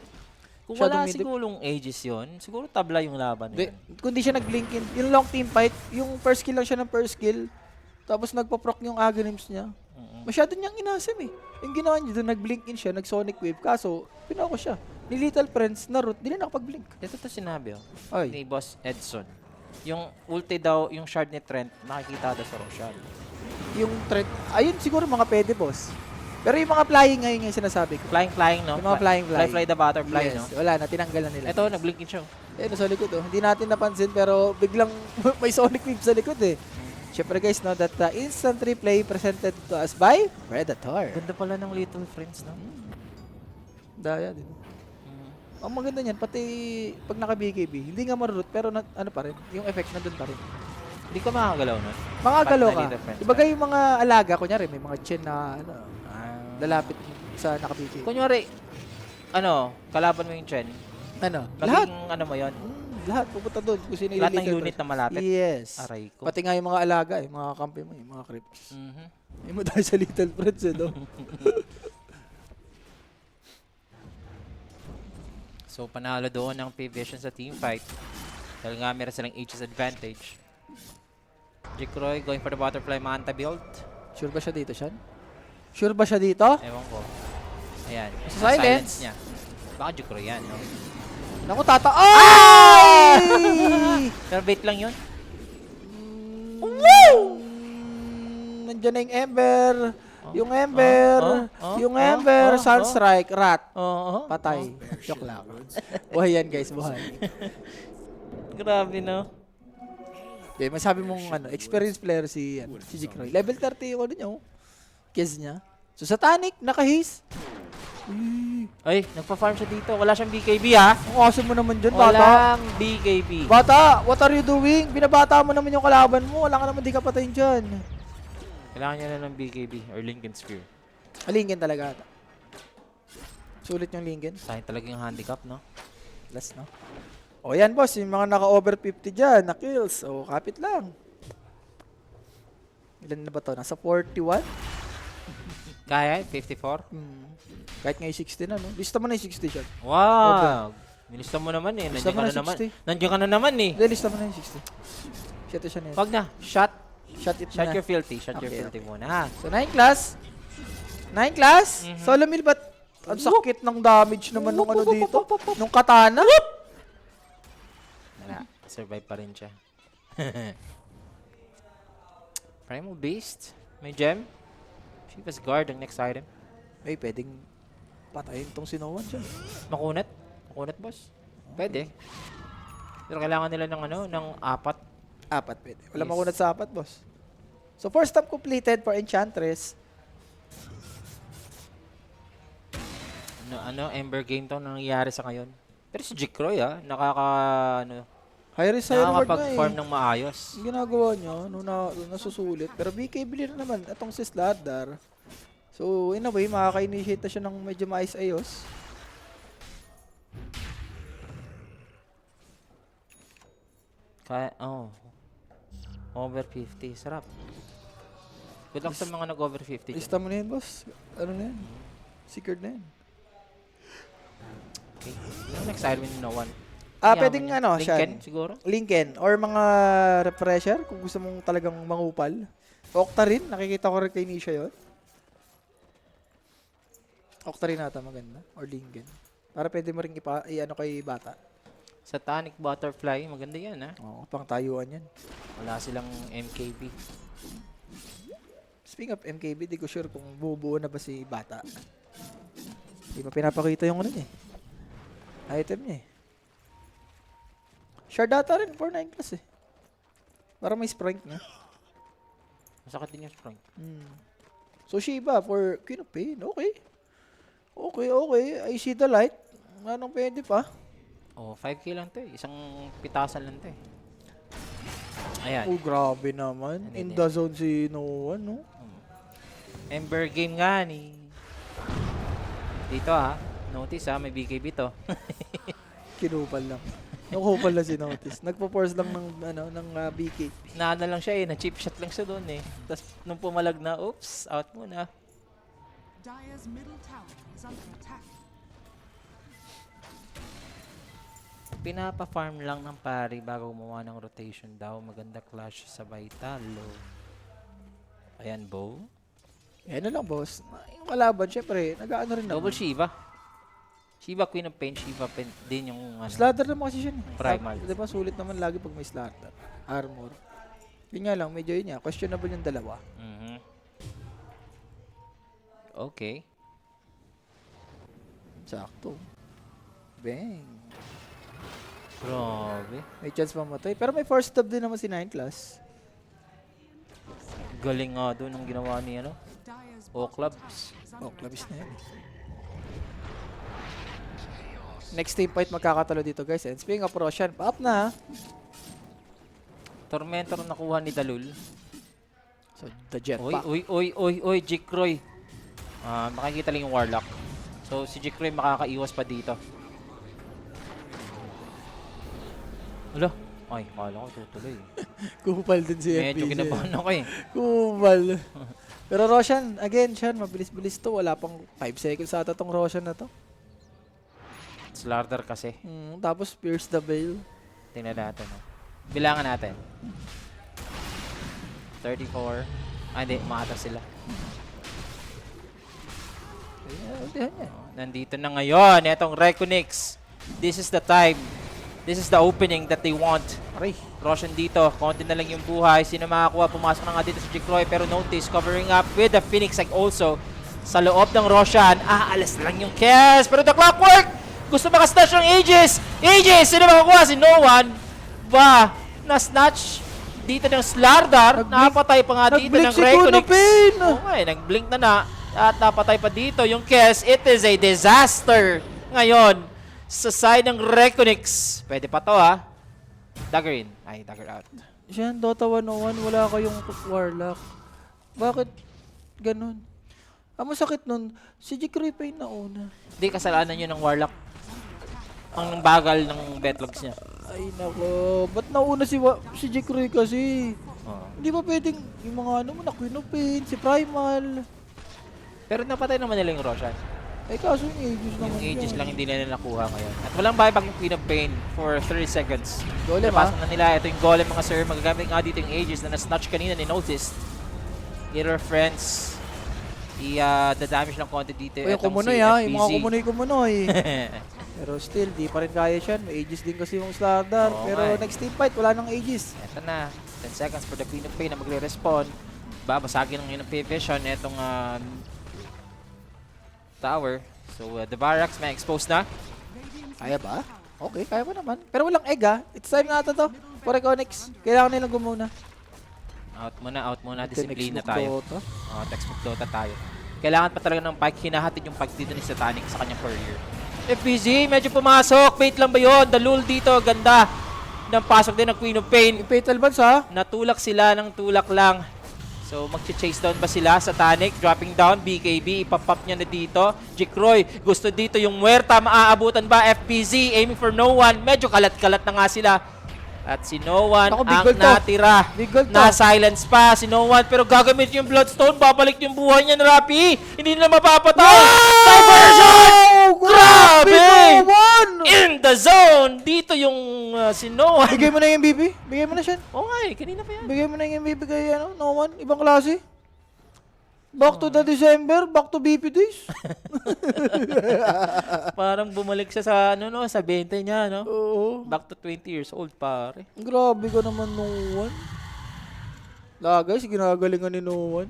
Kung Shadow wala mid-dip. sigurong Aegis yun, siguro tabla yung laban Di, yun. kung di siya nag-blink in, yung long team fight, yung first kill lang siya ng first kill, tapos nagpa-proc yung Aghanims niya. Masyado niyang inasim eh. Yung ginawa niya doon, nag-blink in siya, nag-sonic wave, kaso pinako siya. Ni Little Prince na root, di na nakapag-blink. Ito to sinabi Ay. ni Boss Edson. Yung ulti daw, yung shard ni Trent, nakikita daw sa Roshan. Yung threat, ayun siguro mga pwede boss. Pero yung mga flying ngayon yung sinasabi ko. Flying, no? Yung mga flying. Fly the butterfly, Yes, no? wala na, tinanggal na nila. Ito, nag-blink in siya. Eh, nasa likod oh. Hindi natin napansin pero biglang may sonic wave sa likod eh. Siyempre guys, no, that instant replay presented to us by Predator. Ganda pala ng Little Friends, no? Daya din. Ang maganda niyan, pati pag naka-BKB, hindi nga marurot pero ano pa rin, yung effect nandun pa rin. Hindi ka makakagalaw, no? Mga galaw Pag ka. Little Friends Iba ka. yung mga alaga, kunyari may mga chin na ano, lalapit sa naka-BKB. Kunyari, kalaban mo yung Chen. Ano? Lahat. Maging, ano mo yun? Lahat pupunta doon kung sino Lahat ng ililipat. unit na malapit? Yes. Aray ko. Pati nga yung mga alaga, yung mga kampi mo, yung mga creeps. Mhm. Hindi mo dahil sa Little Friends eh, no? So, panalo doon ng P-Vision sa team fight. Dahil nga meron silang Aegis advantage. Jikroy going for the butterfly manta build. Sure ba siya dito, Sean? Sure ba siya dito? Ewan ko. Ayan. Sa silence. niya. Baka Jikroy yan, no? Naku, Ay! Pero bait lang yun. Woo! Nandiyan na yung Ember. Yung Ember. Yung Ember. Sunstrike. Rat. Oo. Patay. Joke lang. Buhay yan, guys. Buhay. Grabe, no? Okay, masabi mong experienced player si Jikroy. Level 30 yung ano niya, oh. Kiss niya. So, Satanic, naka-haze. Ay, nagpa-farm siya dito. Wala siyang BKB, ha? Ang awesome mo naman dyan, bata. Walang BKB. Bata, what are you doing? Binabata mo naman yung kalaban mo. Wala ka naman di ka patayin dyan. Kailangan niya na ng BKB or Lincoln Spear. Lincoln talaga ata. Sulit yung Lincoln. Sayang talaga yung handicap, no? Last, no? O yan, boss. Yung mga naka-over 50 dyan, na kills. O, kapit lang. Ilan na ba to? Nasa 41? Kaya, 54? Kahit nga yung 60 na, no? Lista mo na yung 60 dyan. Wow! Nilista mo naman eh. Lista Nandiyan mo ka na na naman. 60. Nandiyan ka na naman eh. Hindi, lista mo na yung 60. Shot siya na yun. Wag na. Shot. Shot it Shot na. your filthy. Shot your Okay, filthy muna, ha? So, 9 class. 9 class? Solo mill, ba't ang sakit ng damage naman nung ano dito? Nung katana? Wala. Survive pa rin siya. Primal Beast. May gem. Shiva's Guard ang next item. Ay, pwedeng patayin tong sinowan siya. Makunat. Makunat, boss. Pwede. Pero kailangan nila ng ng 4. 4 pwede. Wala Yes. makunat sa 4, boss. So, first stop completed for Enchantress. Ember game to nangyayari sa ngayon. Pero si Jikroy, High risk, high reward na nakakapag-farm eh. ng maayos. Yung ginagawa niya, nasusulit. Pero BKB rin naman, itong si Slardar. So, in a way, makaka-initiate na siya ng medyo maayos-ayos. Over 50. Sarap. Good luck sa mga nag-over 50. dyan. Lista mo na yun, boss. Ano na yan? Secret na yan. Okay. Yung next item yun, no one. Pwedeng Lincoln, siya. siguro? Lincoln or mga refresher kung gusto mong talagang mangupal. Octarine, nakikita ko rin kay Nisha yun. Octarine nata maganda. Or Lincoln. Para pwede mo rin i-ano kay bata. Satanic Butterfly, maganda yan, ha? Oo, pang tayuan yan. Wala silang MKB. Speaking of MKB, di ko sure kung bubuo na ba si bata. Di pa pinapakita yung ano niya eh. Item niya eh. Shard data rin for 9 class eh. Para may sprite na. Masakit din yung sprite. So Shiba for Queen of Pain, okay. Okay. I see the light. Anong pwede pa? Oh, 5K lang to eh. Isang pitasan lang to eh. Ayan. Oh, grabe naman. In the zone si Noah, no? Ember game nga ni... Dito ha. Notice ha, may BKB to. Kinupal lang. Nakupal lang si Notice. Nagpo-force lang ng, BK. Naano lang siya eh, na-chip shot lang siya doon eh. Tapos nung pumalag na, oops, out muna. Dire's middle tower is under attack. Pinapa-farm lang ng pari bago gumawa ng rotation daw. Maganda clash sa Vitalo. Ayan, Bo. Yan na lang, boss. Yung kalaban, syempre, nag-ano rin naman. Double Shiva. Shiva, Queen of Pain. Shiva Pain din yung ano. Slaughter naman kasi siya. Primal. Diba, sulit naman lagi pag may slaughter. Armor. Yun nga lang, medyo yun nga. Questionable yung dalawa. Mhm. Okay. Sakto. Bang. Grabe. May chance mamatay. Pero may first stab din naman si 9 class. Galing nga doon ang ginawa ni ano. Dire's O bottom clubs. tower is Oh, under clubis attack. na yun. Next team fight magkakatalo dito, guys. And speaking of Roshan, pa-up na. Tormentor nakuha ni Dalul. So, the jetpack. Oy, Jikroy. Makikita lang yung Warlock. So, si Jikroy makakaiwas pa dito. Wala. Ay, kala ko tutuloy. Kupal din si Medyo FBZ. kinabahan ako eh. Kupal. Pero Roshan, again, Shan, mabilis-bilis to. Wala pang 5 seconds ata tong Roshan na to. Slaughter kasi. Tapos pierce the veil. Tingnan natin. No? Bilangan natin. 34. Hindi. Umaatas sila. Nandito na ngayon. Itong Reconix. This is the time. This is the opening that they want. Aray. Roshan dito. Konti na lang yung buhay. Sino makakuha? Pumasok na nga dito si Jikroy. Pero notice, covering up with the Phoenix like also sa loob ng Roshan. Alas lang yung Kes. Pero the clockwork! Gusto makasnatch ng Aegis! Aegis! Sino makakuha? Si no one. Ba, na-snatch dito ng Slardar. Napatay pa nga dito ng Nag-blink si Reconix. Kunopin! Okay, nag-blink na. At napatay pa dito yung Kes. It is a disaster ngayon sa side ng Reconix. Pwede pa to ha. Dagger in. Ay, dagger out. Shan, Dota 101, wala kayong Warlock. Bakit ganun? Ang masakit nun, si Jikroy pa yung nauna. Hindi, kasalanan yun ng Warlock. Ang bagal ng betlogs niya. Ay nako, ba't nauna si Jikroy kasi? Hindi ba pwedeng yung mga ano mo na Queen of Pain, si Primal? Pero napatay naman nila yung Roshan. Eh kaso yung Aegis Yung naman Aegis yan. lang hindi nila nakuha ngayon. At walang buyback yung Queen of Pain for 30 seconds. Golem Napasok na nila. Ito yung Golem mga sir. Magagamit nga dito yung Aegis na na-snatch kanina ni Notice. Mirror Friends. I-damage lang konti dito. O yung Itong kumunoy si ha, FBZ. yung mga kumunoy. Pero still, di pa rin kaya siya. May Aegis din kasi yung Slardar. Oo Pero nga eh. next team fight, wala nang Aegis. Ito na. 10 seconds for the Queen of Pain na magre-respawn. Babasagin ng yun ng Vision. Itong tower. So, the Barracks may expose na. Kaya ba? Okay, kaya pa naman. Pero walang egg ha. It's time na ata to. For Iconics. Kailangan nilang gumuna. Out muna. Disiplina Textbook tayo. Dota. Textbook Dota tayo. Kailangan pa talaga ng pike. Hinahatid yung pike dito ni Satanic sa kanyang career. FBZ, medyo pumasok. Bait lang ba yun? Dalul dito. Ganda. Nang pasok din ng Queen of Pain. Yung Fatal Buds ha. Natulak sila ng tulak lang. So, mag-chase down ba sila? Satanic, dropping down. BKB, ipapop niya na dito. Jikroy, gusto dito yung muerta. Maaabutan ba? FBZ, aiming for no one. Medyo kalat-kalat na nga sila. At si no one Ako, big ang goal to. natira. Big goal to. Na-silence pa si no one. Pero gagamit yung Bloodstone. Babalik yung buhay niya na Rapi. Hindi na mapapatay. Diversion! Grabe! No one! In the zone! Dito yung si no one. Bigay mo na yung MVP. Bigay mo na siya. Oo nga eh, kanina pa yan. Bigay mo na yung MVP kay no one. Ibang klase. Back to the December. Back to BP days. Parang bumalik siya sa sa 20 niya, no? Oo. Back to 20 years old, pare. Grabe ka naman, no one. Guys, ginagalingan ni no one.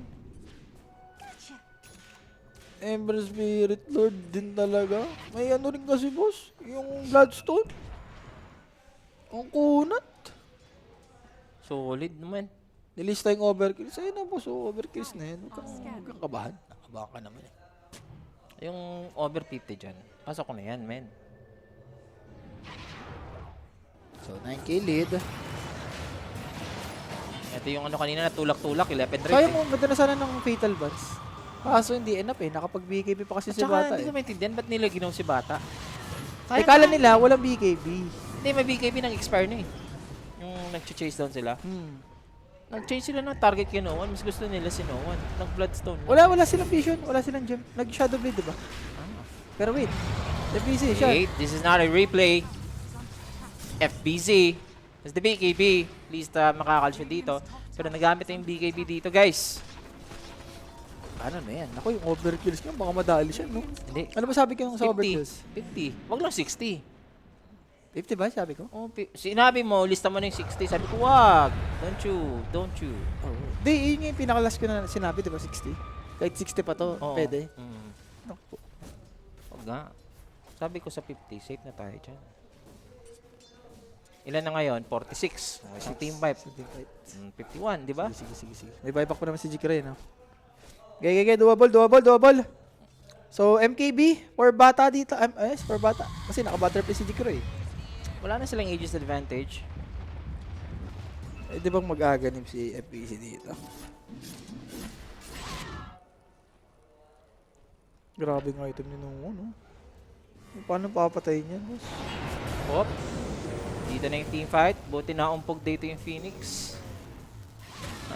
Ember Spirit Lord din talaga. May ano rin kasi, boss. Yung Bloodstone. Ang kunat. Solid naman. Nilista yung overkills. Ayun na, boss. Overkills na yan. Huwag kang kabahan. Nakabahan ka naman eh. Yung over 50 dyan, pasok ko na yan, men. So, 9k lead. Ito yung ano kanina, natulak-tulak, 11 Kaya rate. mo, ganda na sana ng Fatal Buds. Kaso hindi enough eh. Nakapag-BKB pa kasi At si saka, Bata hindi eh. ko maintindihan, ba't nila ginaw si Bata? Eh, kala nila, walang BKB. Hindi, may BKB nang expire na eh. Yung nag-chase down sila. Nag-change sila ng target kay Noan. Mas gusto nila si Noan. Nag-Bloodstone. Wala silang vision. Wala silang gem. Nag-Shadow Blade, diba? Pero wait. FBC, siya. Wait, this is not a replay. FBZ. It's the BKB. At least makakalsyo dito. Pero nagamit na yung BKB dito, guys. Ano na yan? Ako yung overkills niya. Baka madali siya, no? Hindi. Ano ba sabi ko sa 50. overkills? 50. Wag lang 60. 50 ba sabi ko? Oh, sinabi mo, lista mo na yung 60. Sabi ko, wag. Don't you. Oo. Di, yun yung pinakalas ko na sinabi, diba? 60. Kahit 60 pa to, Oo. pwede. Naku. Wag nga. Sabi ko sa 50, safe na tayo dyan. Ilan na ngayon? 46. Isang team vibe. 51, di ba? Sige. May buyback pa naman si Jikray, no? Gaya, double. So, MKB, for bata dito. Yes, for bata. Kasi naka-butterfly si Jikray. Wala na silang ages advantage. Eh, di bang mag-aganib si FPC dito? Grabe ng item niya nung ano. Paano papatayin yan, boss? Hop. Dito na yung team fight. Buti na umpog dito yung Phoenix.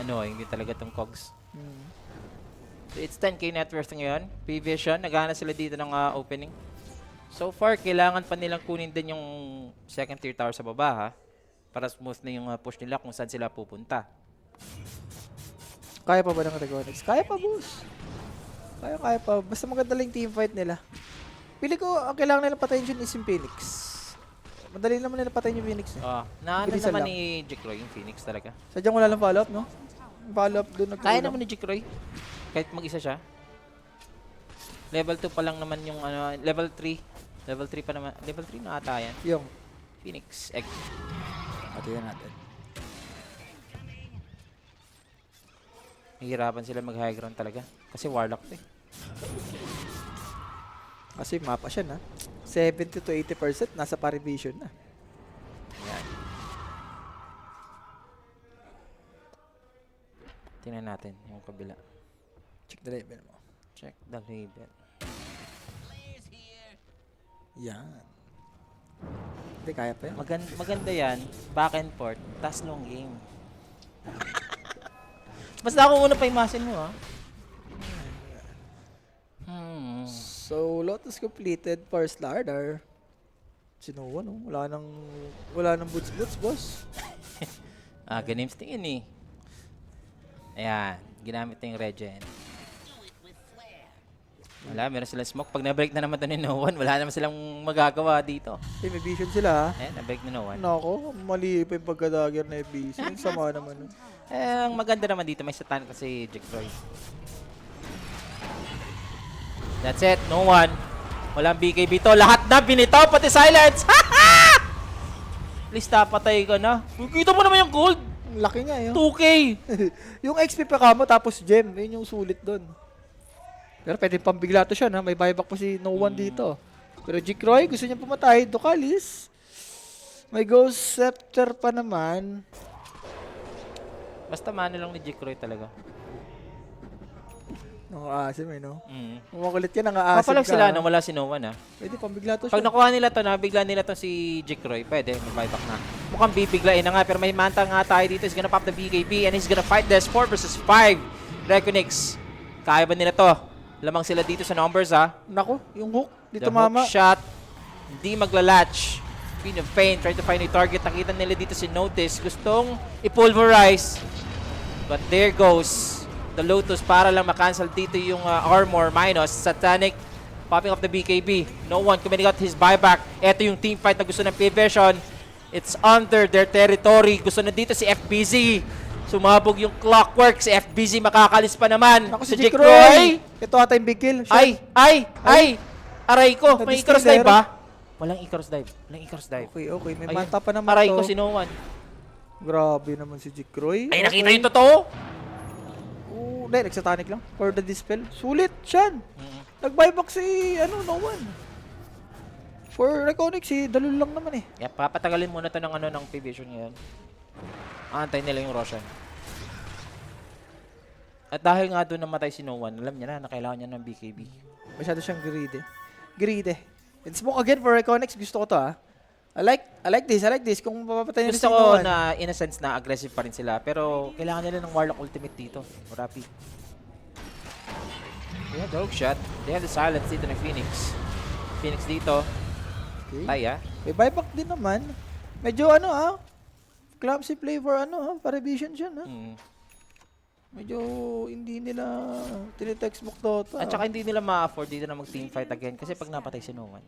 Ano, hindi talaga tong Cogs. So it's 10k net worth ngayon. P-Vision, naghahanap sila dito ng opening. So far, kailangan pa nilang kunin din yung second tier tower sa baba, ha? Para smooth na yung push nila kung saan sila pupunta. Kaya pa ba ng Dragonix? Kaya pa, boss. Kaya pa. Basta maganda lang yung team fight nila. Pili ko, ang kailangan nila patayin dyan is yung Phoenix. Madali naman nila patayin yung Phoenix. Eh. Naano Bilisan naman lang. ni Jikroy yung Phoenix talaga. Sadyang wala lang follow-up, no? Follow-up doon Kaya naman ni Jikroy. Kahit mag-isa siya. Level 2 pa lang naman yung ano, level 3. Level 3 pa naman. Level 3 na ata yan. Yung. Phoenix Egg. Patayin natin. Hihirapan sila mag-high ground talaga. Kasi Warlock to eh. Kasi mapa siya na. 70 to 80% nasa parivision na. Yan. Tingnan natin yung kabila. Check the level mo. Check the label. Yan. Hindi, kaya pa yan. Maganda yan. Back and forth. Tas long game. Basta ako muna pa imasin mo, ha? So, Lotus completed for Slardar. Sino, ano? Wala nang boots, boss. Ganims tingin eh. Ayan. Ginamit na yung regen. Wala, meron silang smoke. Pag na-break na naman ito ni Noan, wala naman silang magagawa dito. Eh, may vision sila, ha? Ayan, na-break ni Noan. Nako, mali pa yung pagka-dagger na FBC. Ang sama naman. nun. Ang maganda naman dito, may satan kasi Jikroy. That's it, no one. Walang BKB to. Lahat na binitaw, pati silence. Please, patay ka na. Kita mo naman yung gold. Ang laki nga, yun. 2K. Yung XP pa kamo, tapos gem. Yun yung sulit doon. Pero pwede pambigla to siya, na may buyback pa si No One dito. Pero Jikroy, gusto niya pumatay. Dukalis. May Ghost Scepter pa naman. Basta mano lang ni Jikroy talaga. Nang-aasim eh, no? Mm. Kumakulit yan, nang-aasim Papalag ka. sila ha? nang wala si Noan, ha? Pwede pambigla to Pag siya. nakuha nila to, nabigla nila to si Jikroy, pwede, may buyback na. Mukhang bibiglain na nga, pero may manta nga tayo dito. He's gonna pop the BKB and he's gonna fight this 4 versus 5. Reconix. Kaya ba nila to? Lamang sila dito sa numbers, ha? Nako, yung hook. Dito The mama. hook shot, hindi maglalatch. Queen of Pain, trying to find a target. Nakita nila dito si Notice. Gustong i-pulverize. But there goes the Lotus para lang makancel dito yung armor minus Satanic. Popping off the BKB. No one committing out his buyback. Ito yung team fight na gusto ng P-Vision. It's under their territory. Gusto na dito si FBZ. Sumabog yung clockwork. Si FBZ makakalis pa naman. Ako Si si Jikroy. Jikroy. Ito ata yung big kill. Shot. Ay! Aray ko. May Icarus dive ba? Walang Icarus dive. Okay. May Ayun. manta pa naman Aray to. ko si No One. Grabe naman si Jikroy. Ay, nakita yung totoo? Hindi, nagsatanic lang. For the dispel. Sulit, Shan. Nag-buyback si, No One. For Reconic, si Dalul lang naman eh. Yeah, papatagalin muna to ng ano ng P-Vision ngayon. Aantay nila yung Roshan. At dahil nga doon namatay si Noan, alam niya na kailangan niya ng BKB. Masyado siyang greedy. Greedy. And smoke again for Reconics. Gusto ko to I like this. Kung papapatay nila si Gusto ko Noan. na in a sense na aggressive pa rin sila, pero kailangan nila ng Warlock ultimate dito. O Rapid. Yeah, dog shot. They have the silence dito ng Phoenix. Phoenix dito. Okay. Taya. May buyback din naman. Medyo clumsy play for para vision siya Mm. Medyo hindi nila tinitextbook to. At saka hindi nila ma-afford dito na mag-team fight again kasi pag napatay si Noan.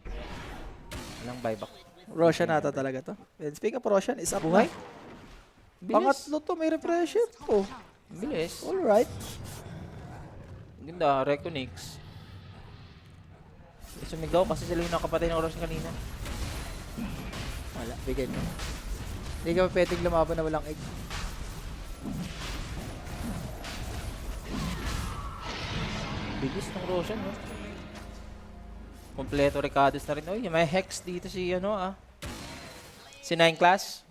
Walang buyback. Roshan nata talaga to. And speaking of Roshan, is up Buhay? na. Bilis. Pangatlo to, may refresher to. Bilis. Alright. Ganda, Reconix. Sumigaw kasi sila yung nakapatay ng Roshan kanina. Wala, bigay mo. Hindi ka pwedeng lumaban na walang egg. Bilis ng Roshan, no? Kompleto Ricardos na rin. Uy, may Hex dito si si 9 class.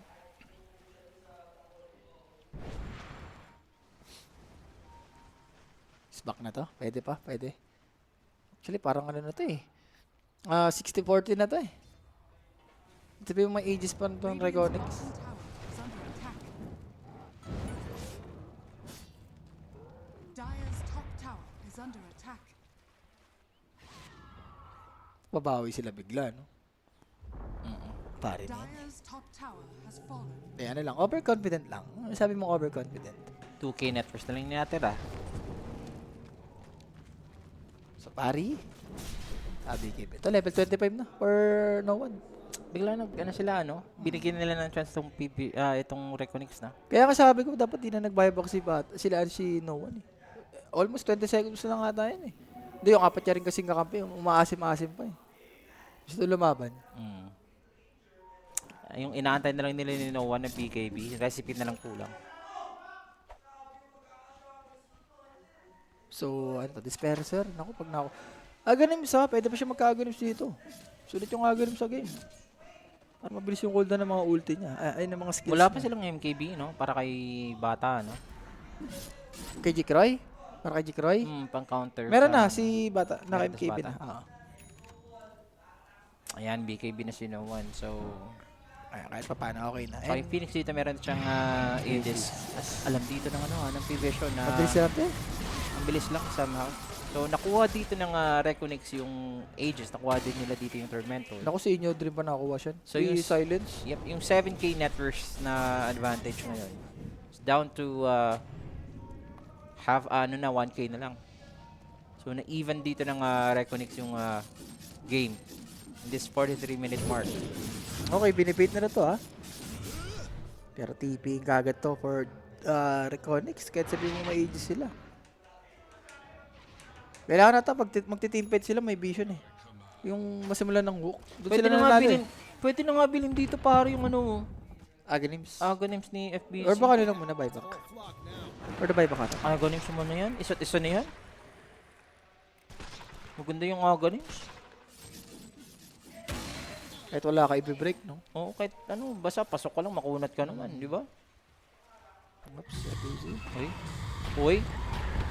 Is back na to? Pwede pa? Pwede. Actually, parang na to eh. 60-40 na to eh. Ito pa yung may ages pa itong Reconics. Dire's top tower is under attack. Babawi sila bigla, no? Pare na. Dire's top tower has fallen. Eh, ano lang, overconfident lang. Ano sabi mo overconfident? 2K net first na lang natira. So, pari. BKB. Ito, level 25 na for no one. Bigla sila, binigyan nila ng chance itong Reconix na. Kaya nga sabi ko, dapat di na nag-buyback si no one eh. Almost 20 seconds na lang ata yan eh. Hindi, yung apat niya rin kasing kakampi, umaasim-asim pa eh. Gusto lumaban. Mm. Yung inaantay na lang nila ni Noah ng BKB, recipe na lang kulang. So, ano to, disperser? Naku, pag nako. Agonims pwede pa siya magka-agonims dito. Sulit yung agonims sa game. Para mabilis yung cooldown ng mga ulti niya. Ay, ng mga skills Wala pa niya. silang MKB, para kay Bata, Kay Jikroy? Para kay Jikroy? pang counter. Meron na, si Bata. Meron Naka-MKB tas na. Bata. Ayan, BKB na si Noan. So, Ay, kahit pa paano, okay na. so yung Phoenix dito meron siyang Aegis. Alam dito ng ng P-Vision na Mabilis natin. ang bilis lang somehow. So, nakuha dito ng Reconix yung Aegis. Nakuha din nila dito yung Tormentor. Naku, sa inyo, dream pa nakuha siya. So, So, yung silence. Yep, yung 7K networks na advantage ngayon. It's down to half 1K na lang. So na-even dito ng Reconix yung game. In this 43-minute mark. Okay, binibait na to Pero TP kagad to for Reconics. Kahit sabihin mo may ages sila. Kailangan na magti-team fight sila, may vision eh. Yung masimulan ng hook. Doon Pwede sila na nga nanalo bilhin. Pwede na nga bilhin dito para yung Agonims. Agonims ni FBC. Or baka nilang muna buyback. Or the buyback ata. Agonims mo na yan? Isa't isa na yan? Maganda yung Agonims. Kahit wala ka i-break, no? Oo, kahit basta pasok ka lang, makunat ka naman, di ba? Oops, FBC. Uy,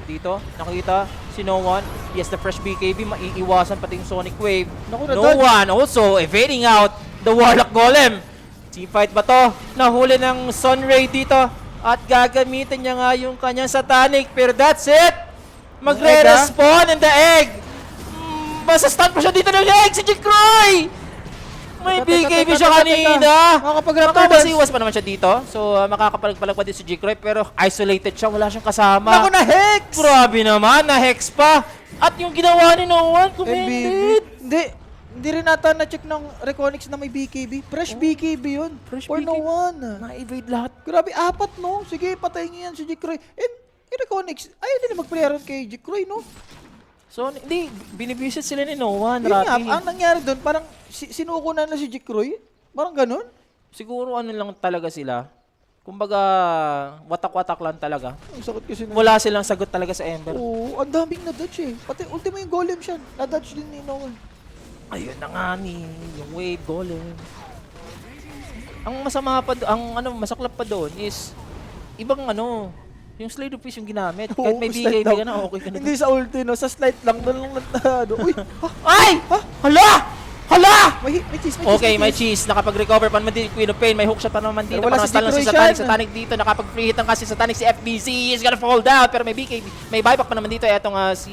dito, nakita si No One. Yes, the fresh BKB, maiiwasan pati yung Sonic Wave. Naku, No nadal. One also evading out the Warlock Golem. Teamfight ba to? Nahuli ng Sunray dito. At gagamitin niya nga yung kanyang Satanic. Pero that's it! Magre-respawn in the egg! Masastun pa siya dito ng egg si Jikroy! May BKB siya kanina! Makakapag-raptor Makakasiwas pa naman siya dito. So, makakapalagpalag pa din si Jikroy. Pero isolated siya. Wala siyang kasama. Naku na Hex! Grabe naman, na-hex pa. At yung ginawa ni No One, NBB. commended. Hindi rin nata na-check ng Reconics na may BKB. Fresh BKB yun. Fresh For no BKB. one. Na-evade lahat. Grabe, 4 no? Sige, patayin niyo yan si Jikroy. And Reconics, ayaw nila mag-player kay Jikroy, no? So, hindi, binibisit sila ni No One, Yun nga, Rafi. ang nangyari doon, parang sinuko na si Jikroy. Parang ganun. Siguro lang talaga sila. Kumbaga, watak-watak lang talaga. Ang sakit kasi na. Wala silang sagot talaga sa Ember. Oo, ang daming na-dodge eh. Pati ultimo yung golem siya. Na-dodge din ni Noah. Ayun na nga ni yung wave golem. Ang masama pa ang masaklap pa doon is ibang yung Slade of Peace yung ginamit. Kahit may slide BKB ka lang. na, okay ka na. Hindi sa ulti, no? Sa slide lang. Doon lang Uy! Ay! Hala! Hala! May cheese, Okay, may cheese. Nakapag-recover pa naman din Queen of Pain. May hookshot pa naman dito. Pero wala Parang si stun lang si Jikroy Satanic. siya. Satanic dito. Nakapag-free hit ang kasi Satanic si FBZ. He's gonna fall down. Pero may BKB. May buyback pa naman dito. Etong si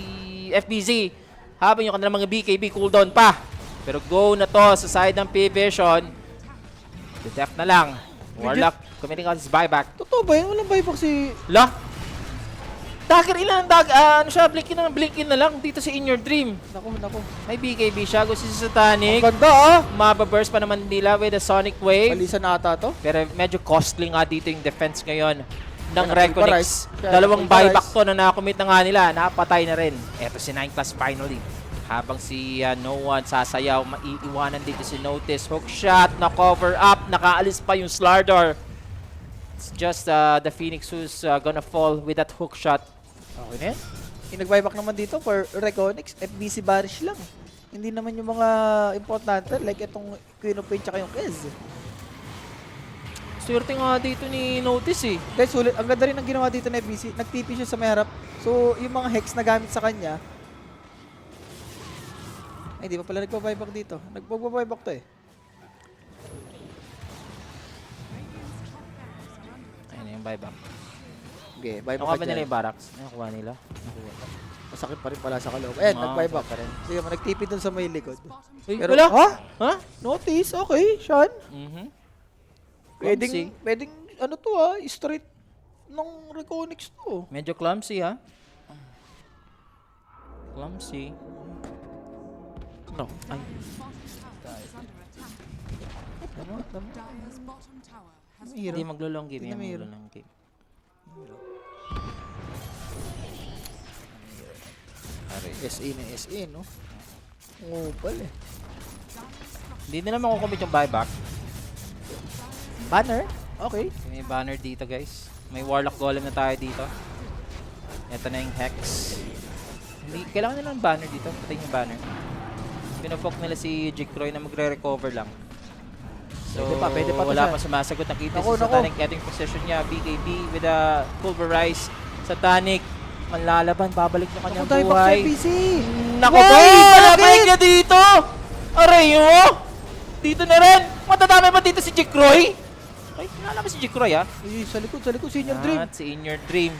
FBZ. Habang yung kanilang mga BKB cooldown pa. Pero go na to sa side ng P-Vision. The death na lang. Warlock committing out his buyback. Totoo ba yun? Walang buyback si... La! Dagger ilan blinkin na lang dito si In Your Dream. Naku. May BKB siya. Gusto si Satanic. Ang ganda, Mababurst pa naman nila with a Sonic Wave. Palisan na ata to. Pero medyo costly nga dito yung defense ngayon ng Kaya Reconix. Kaya Dalawang na-pulverize. buyback to na nakomit na nga nila. Napatay na rin. Eto si 9 Class finally. Habang si No One sasayaw, maiiwanan dito si Notice. Hook shot, na-cover up, nakaalis pa yung Slardar. It's just the Phoenix who's gonna fall with that hook shot. Okay na yan. Yung nag-buyback naman dito for Reconix, FBC Barish lang. Hindi naman yung mga importante, like itong Queen of Pain tsaka yung Kez. Swerte nga dito ni Notice eh. Guys, sulit. Ang ganda rin ng ginawa dito ng FBC. Nag-TP siya sa may harap. So, yung mga hex na gamit sa kanya, ay, di pa pala nagpa-buyback dito. Nagpa-buyback to eh. Ayun na yung buyback. Okay, buyback Nakuha ka ba nila dyan. yung barracks? Nakuha nila. Masakit pa rin pala sa kaloob. Ayan, nag-buyback. pa rin. Sige, nag-TP dun sa may likod. Uy, Pero, wala! ha? Ha? Notice, okay, Sean. Mhm. Pwedeng, straight ng Reconix to. Medyo clumsy ha. Clumsy. No. Ay. Tama. Dire's bottom tower has Hero. Hindi maglo-long game. Hindi Yan, na may hero. maglo-long game. SE na SE, no? Oo, pala eh. Hindi nila makukomit yung buyback. Banner? Okay. May banner dito guys. May Warlock Golem na tayo dito. Ito na yung Hex. Hindi, kailangan nila ng banner dito. Patayin yung banner. Pinafok nila si Jikroy na magre-recover lang. So, Pwede pa to wala siya. pa sumasagot. Nakita Naku, si Satanic. Ito yung position niya. BKB with a pulverize. Satanic. Manlalaban. Babalik yung kanyang Naku, dive back sa buhay. FBC. Naku Why? ba! Bakit? Palabay ka dito! Aray mo! Dito na rin! Matadami ba dito si Jikroy? Ay, kilala ba si Jikroy ha? Ay, sa likod, Senior Dream. At si In Your Dream.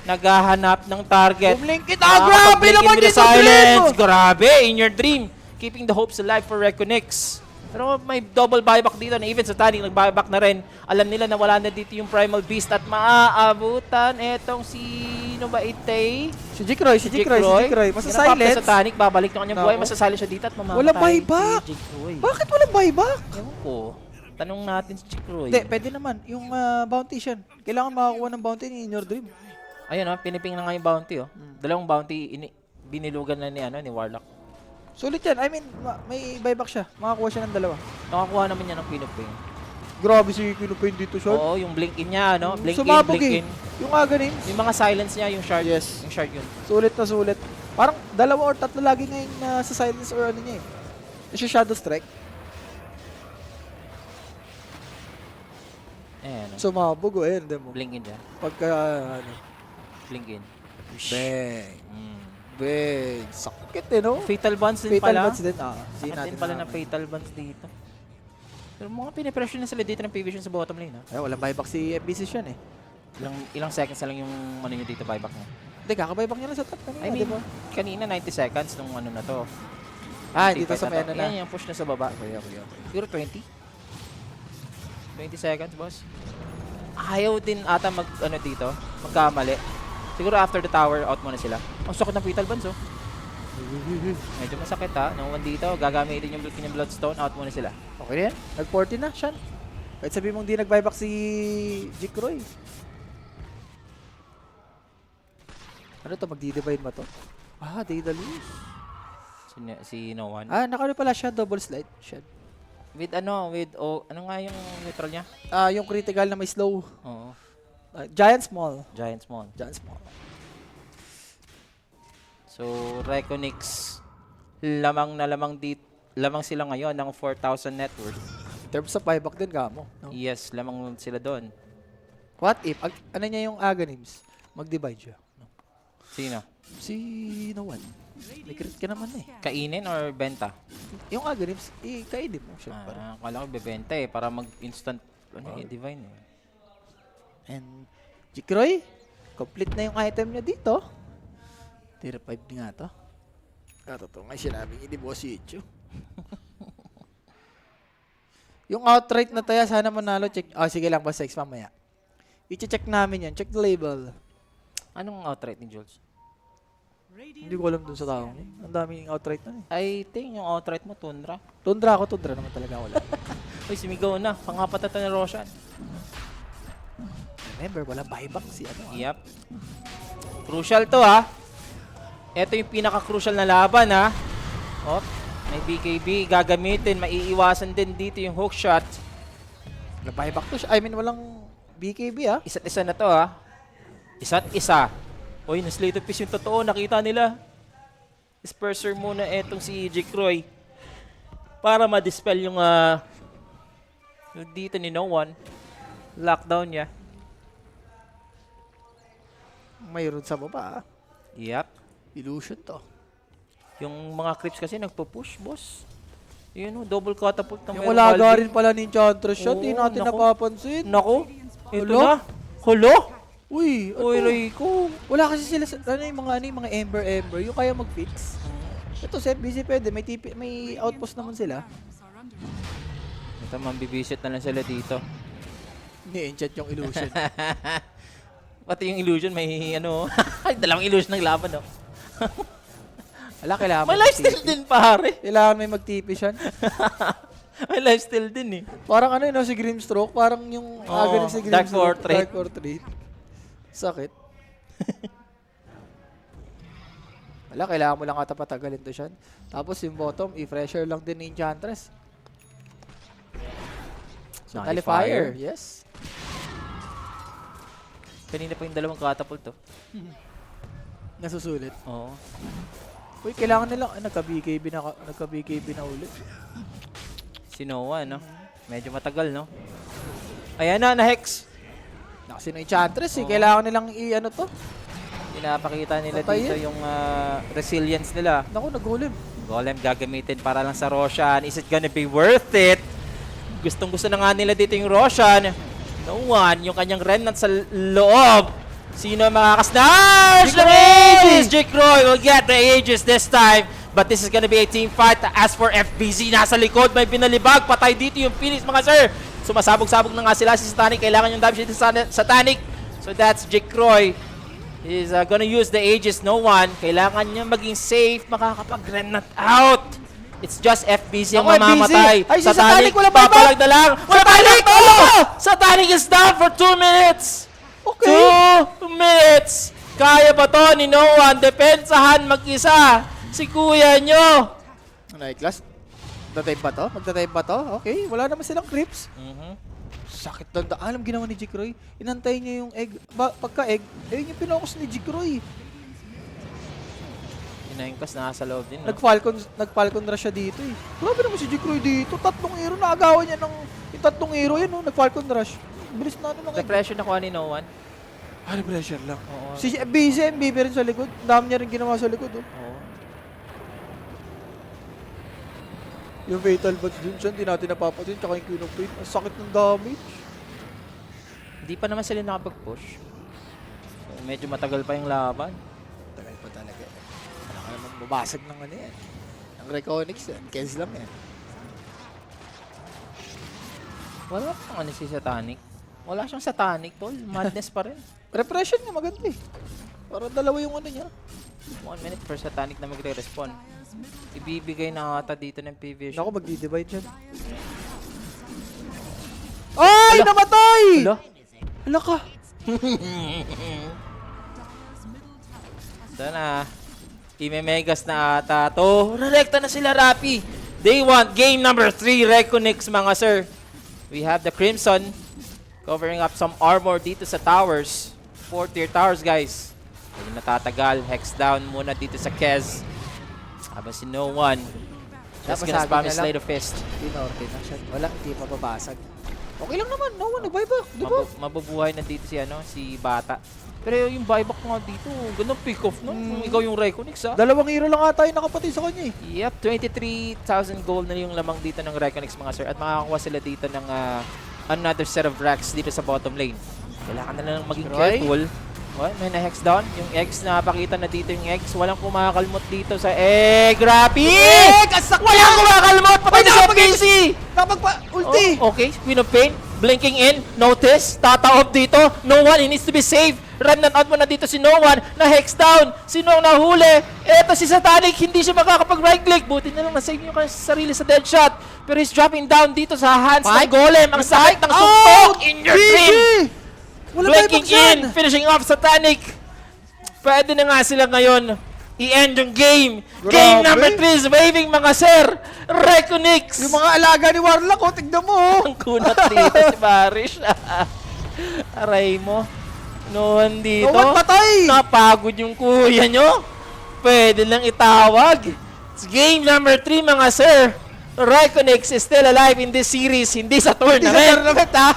Naghahanap ng target. Bumlink it. Ah, grabe Nakakapag-blink naman in with the dito, Dream! silence. Grabe, In Your Dream. Keeping the hopes alive for Reconix. Pero may double buyback dito na even Satanic nag-buyback na rin. Alam nila na wala na dito yung Primal Beast at maaabutan etong sino ba Itay? Si Jikroy. Masa-silence. Satanic, babalik na kanyang buhay. Nako. Masasilence siya dito at mamamatay. Walang buyback. Si Jikroy. Bakit walang buyback? Ewan ko. Tanong natin si Jikroy. Hindi, pwede naman. Yung bounty siya. Kailangan makakuha ng bounty ni In Your Dream. Ayun piniping na nga yung bounty Dalawang bounty binilugan na ni Warlock. Sulit yan. I mean, may buyback siya. Makakuha siya ng dalawa. Nakakuha naman niya ng Queen of Pain. Grabe si Queen of Pain dito, Sean. Oo, yung blink in niya, Blink in, Sumabog blink in. Yung aganin. Yung mga silence niya, yung shard. Yes. Yung shard yun. Sulit na sulit. Parang dalawa or tatlo lagi ngayon na sa silence or ano niya eh. Yung Shadow Strike. Ayan. Sumabog o eh. Mo. Blink in siya. Pagka ano. Blink in. Bang. Mm. Bang. Sakit eh, no? Fatal bonds din Fatal pala. Buds din. Sakit din pala ng fatal bonds dito. Pero mga pinipressure na sila dito ng P-Vision sa bottom lane, Ay, walang buyback si FBC siya eh. Ilang seconds na lang yung niyo dito buyback niya. Hindi, kakabuyback niya lang sa top kanina, I mean, diba? kanina 90 seconds nung na to. Dito sa may ano na. Yan yung push na sa baba. Okay. Siguro 20? 20 seconds, boss. Ayaw din ata dito, magkamali. Siguro after the tower, out muna sila. Ang sakit ng fatal bonds, Medyo masakit No one dito, gagamitin yung Bloodstone, out muna sila. Okay na yan. Nag-40 na, Sean. Kahit sabi mong di nag-buyback si Jikroy. Ano to? Magdi-divide ba to? Daedalus. Si No One. Nakano pala siya, double slide. Shit. With ano nga yung neutral niya? Yung critical na may slow. Oo. Giant small. Giant Small. So, So, Reconix, lamang na lamang dito. lamang sila ngayon ng 4,000 net worth. In terms of buyback din kamo. No? Yes, lamang sila doon. What if, ano niya yung Aghanims? Mag-divide siya. No? Sino? Si no one. May crit ka naman eh. Kainin or benta? Yung Aghanims, kainin mo syempre. Akala ko bebenta eh, para mag-instant divine eh. And Jikroy, complete na yung item niya dito. Tier 5 nga to. Totoo nga sinabing hindi mo si Ichu. Yung outright na taya, sana manalo. Check. Sige lang, basta X mamaya. I-check namin yan. Check the label. Anong outright ni Jules? Hindi ko alam dun sa taong eh. Ang daming outright na eh. I think yung outright mo, Tundra. Tundra naman talaga wala. Uy, sumigaw na. Pangapat na ni Roshan. Remember, wala buyback si ano. Yep. Crucial to ha. Ito yung pinaka-crucial na laban ha. Oh, may BKB gagamitin. Maiiwasan din dito yung hook shot. Wala buyback to siya. I mean, walang BKB ah. Isa't isa na to ha. Isa't isa. Uy, na-slate of piece yung totoo. Nakita nila. Disperser muna etong si Jikroy. Para ma-dispel yung dito ni No One. Lockdown niya. Mayroon sa baba ah. Yep. Illusion to. Yung mga creeps kasi nagpo-push, boss. Yun o, double catapult ng Yung wala rin pala ni Enchantress siya. Di Oo, natin naku. napapansin. Nako, ito Hulo? na. Hulo? Uy, Uy, Rico. wala kasi sila sa yung mga Ember, yung kaya mag-fix. Ito set busy pwede, may outpost naman sila. Are under Ito, mambibisit na lang sila dito. Ni-enchant yung illusion. Pati yung illusion, may dalawang illusion ng laban, no? Wala, kailangan May lifesteal din, pare. Kailangan may mag-TP siya. May lifesteal din, eh. Parang ano yun, si Grimstroke, parang yung agaling si Dark Grimstroke. Portrait. Dark Portrait. Sakit. Wala, kailangan mo lang ata patagalin to siya. Tapos yung bottom, i-fresher lang din ni Enchantress. So, Nullifier, yes. Kanina pa yung dalawang catapult, to. Nasusulit. Oo. Uy, kailangan nilang, nagka-BKB na ulit. Si Noah, no? Medyo matagal, no? Ayan na, na-hex. Kasi no Enchantress kailangan nilang i-ano to. Pinapakita nila Patayin. dito yung resilience nila. Naku, nag-golem. Golem gagamitin para lang sa Roshan. Is it gonna be worth it? Gustong-gusto na nga nila dito yung Roshan. No one, yung kanyang remnant sa loob. Sino ang makakasnash? The Aegis! Jikroy will get the Aegis this time. But this is gonna be a team fight. As for FBZ, nasa likod, may binalibag. Patay dito yung Phoenix, mga sir. Sumasabog-sabog na nga sila si Satanic. Kailangan yung damage dito sa Satanic. So that's Jikroy. He's gonna use the Aegis, no one. Kailangan niya maging safe, makakapag-remnant out. It's just FBZ ang Ako, mamamatay. FBZ. Ay, si Satanic, wala buyback! papalag na lang. Satanic! Satanic is down for 2 minutes. Okay. 2 minutes. Kaya ba to ni no one? Depensahan mag-isa. Si kuya nyo. Class? Magta-time pa to? Magta-time pa to? Okay, wala naman silang creeps. Sakit na alam ginawa ni Jikroy. Inantay niya yung egg. Pagka-egg, ayun yung pinokus ni Jikroy. Inayangkas nasa loob din. No? Nag-Falcon rush siya dito eh. Grabe naman si Jikroy dito. Tatlong hero na agawan niya ng yung tatlong hero yan, no? Nag-Falcon rush. Bilis na ano ng egg. Depression nakuha ni no one. Pressure lang. Oo. Si BC, MBB rin sa likod. Dami niya rin ginawa sa likod. Oh. Oo. Yung Fatal Buds dun siya, hindi natin napapansin. Tsaka yung Queen of Fate. Ang sakit ng damage. Hindi pa naman sila nakapag-push. So, medyo matagal pa yung laban. Tagal pa talaga. Wala ka naman babasag ng ano yan. Ang Reconics yan. Kez lang yan. Wala pang ano si Satanic. Wala siyang Satanic, tol. Madness pa rin. Repression niya maganda eh. Parang dalawa yung ano niya. 1 minute per Satanic na magre-respawn. Ibibigay na ata dito ng PV. Ako, magdi-divide siya. Ay! Namatay! Hello? Hala ka. Sana. Imemegas na ata to. Rerekta na sila, Rapi. They want game number 3 Reconix, mga sir. We have the Crimson covering up some armor dito sa towers. 4-tier towers, guys. Hindi natatagal. Hex down muna dito sa Kez. Habang si No One That's gonna Napasagin spam na his lang. Slate of Fist. Tinorte na siya. Wala, hindi mababasag. Okay lang naman. No one nag-buyback. Di ba? Mabubuhay na dito si Bata. Pero yung buyback nga dito, gandang pick-off no? Kung ikaw yung Reconix ha. Dalawang hero lang ata yung nakapatid sa kanya eh. Yep, 23,000 gold na yung lamang dito ng Reconix mga sir. At makakakuha sila dito ng another set of racks dito sa bottom lane. Kailangan na lang maging Roy? careful. Well, may na-hex down. Yung eggs, napakita na dito yung eggs. Walang kumakalmot dito sa egg. Rapid! Walang kumakalmot! Patay na sa PC! Ulti! Oh, okay, Queen of Pain. Blinking in. Notice. Tataob dito. No one. He needs to be saved. Remnant out mo na dito si No One. Na-hex down. Sino ang nahuli? Eto si Satanic. Hindi siya makakapag-right click. Buti na lang na-save niyo kanya sa sarili sa dead shot. Pero he's dropping down dito sa hands ng Golem. Ang sakit ng suntok in your dream. Wala Blinking buyback in. Finishing off Satanic. Pwede na nga sila ngayon i-end yung game. Game Grabe. number 3 is waving mga sir. Reconix. Yung mga alaga ni Warlock, oh, tignan mo. Oh. Ang kunat dito si Barish. Aray mo. Noon dito. No one patay. Napagod yung kuya nyo. Pwede lang itawag. It's game number 3 mga sir. Reconix is still alive in this series. Hindi sa Hindi sa tournament. tournament ha.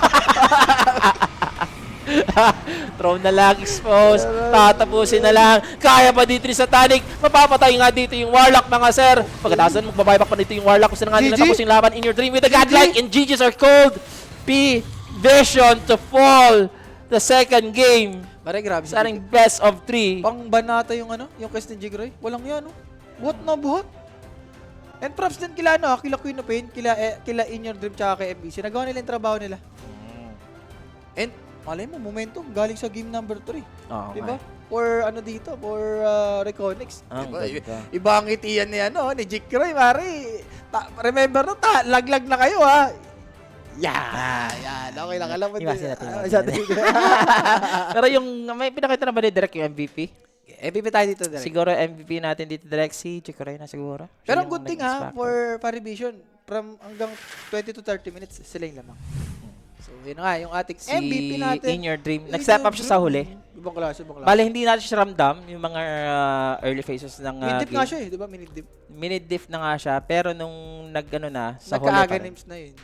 Throw na lang, expose. Tatapusin na lang. Kaya pa dito ni Satanic. Mapapatay nga dito yung Warlock mga sir. Pagkatapos magbabuyback pa dito yung Warlock. Gusto na nga nila GG. tapos yung laban in your dream with the godlike. And GG's are cold. P. Vision to fall. The second game. Pare, grabe Sa ating best of 3. Pang banata yung yung quest ni Jigroy. Walang yan, oh. Buhat na buhat. And props din kila, kila Queen of Pain, kila In Your Dream, tsaka kay MBC. Nagawa nila yung trabaho nila. And, malay mo, momentum, galing sa game number 3. Oo Diba? nga. For ano dito, for Reconix. Ang Diba? ganda. Iba ang itiyan ni ni Jigroy, mari. Remember no, laglag na kayo, ha. Yan. Okay lang, alam mo. Iwasin natin. Pero Pero yung, may pinakita na ba ni Direk yung MVP? MVP tayo dito, direct. Siguro MVP natin dito Direk si Chikoray na siguro. Siya Pero ang yung good thing nag-X ha, factor. for Parivision, from hanggang 20 to 30 minutes, sila yung lamang. So, yun nga, yung ating Si MVP natin. In Your Dream. In Nag-step Your up siya sa huli. Ibang klase, ibang klase. Bale, hindi natin siya ramdam yung mga early phases ng Mid-dip game. nga siya di ba? Mid-dip. Minute-diff na nga siya. Pero nung nag-ano na, sa huli Nagka-aga pa rin. names na yun.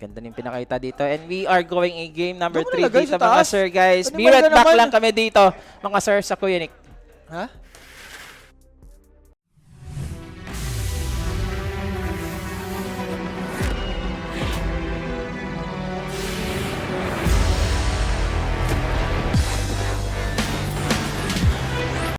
Ganda yung pinakita dito. And we are going in game number Doon mo 3 nalagay dito sa mga taas. sir guys. Ano Be ba right na back naman? lang kami dito mga sir sa Kuya Nick. Ha?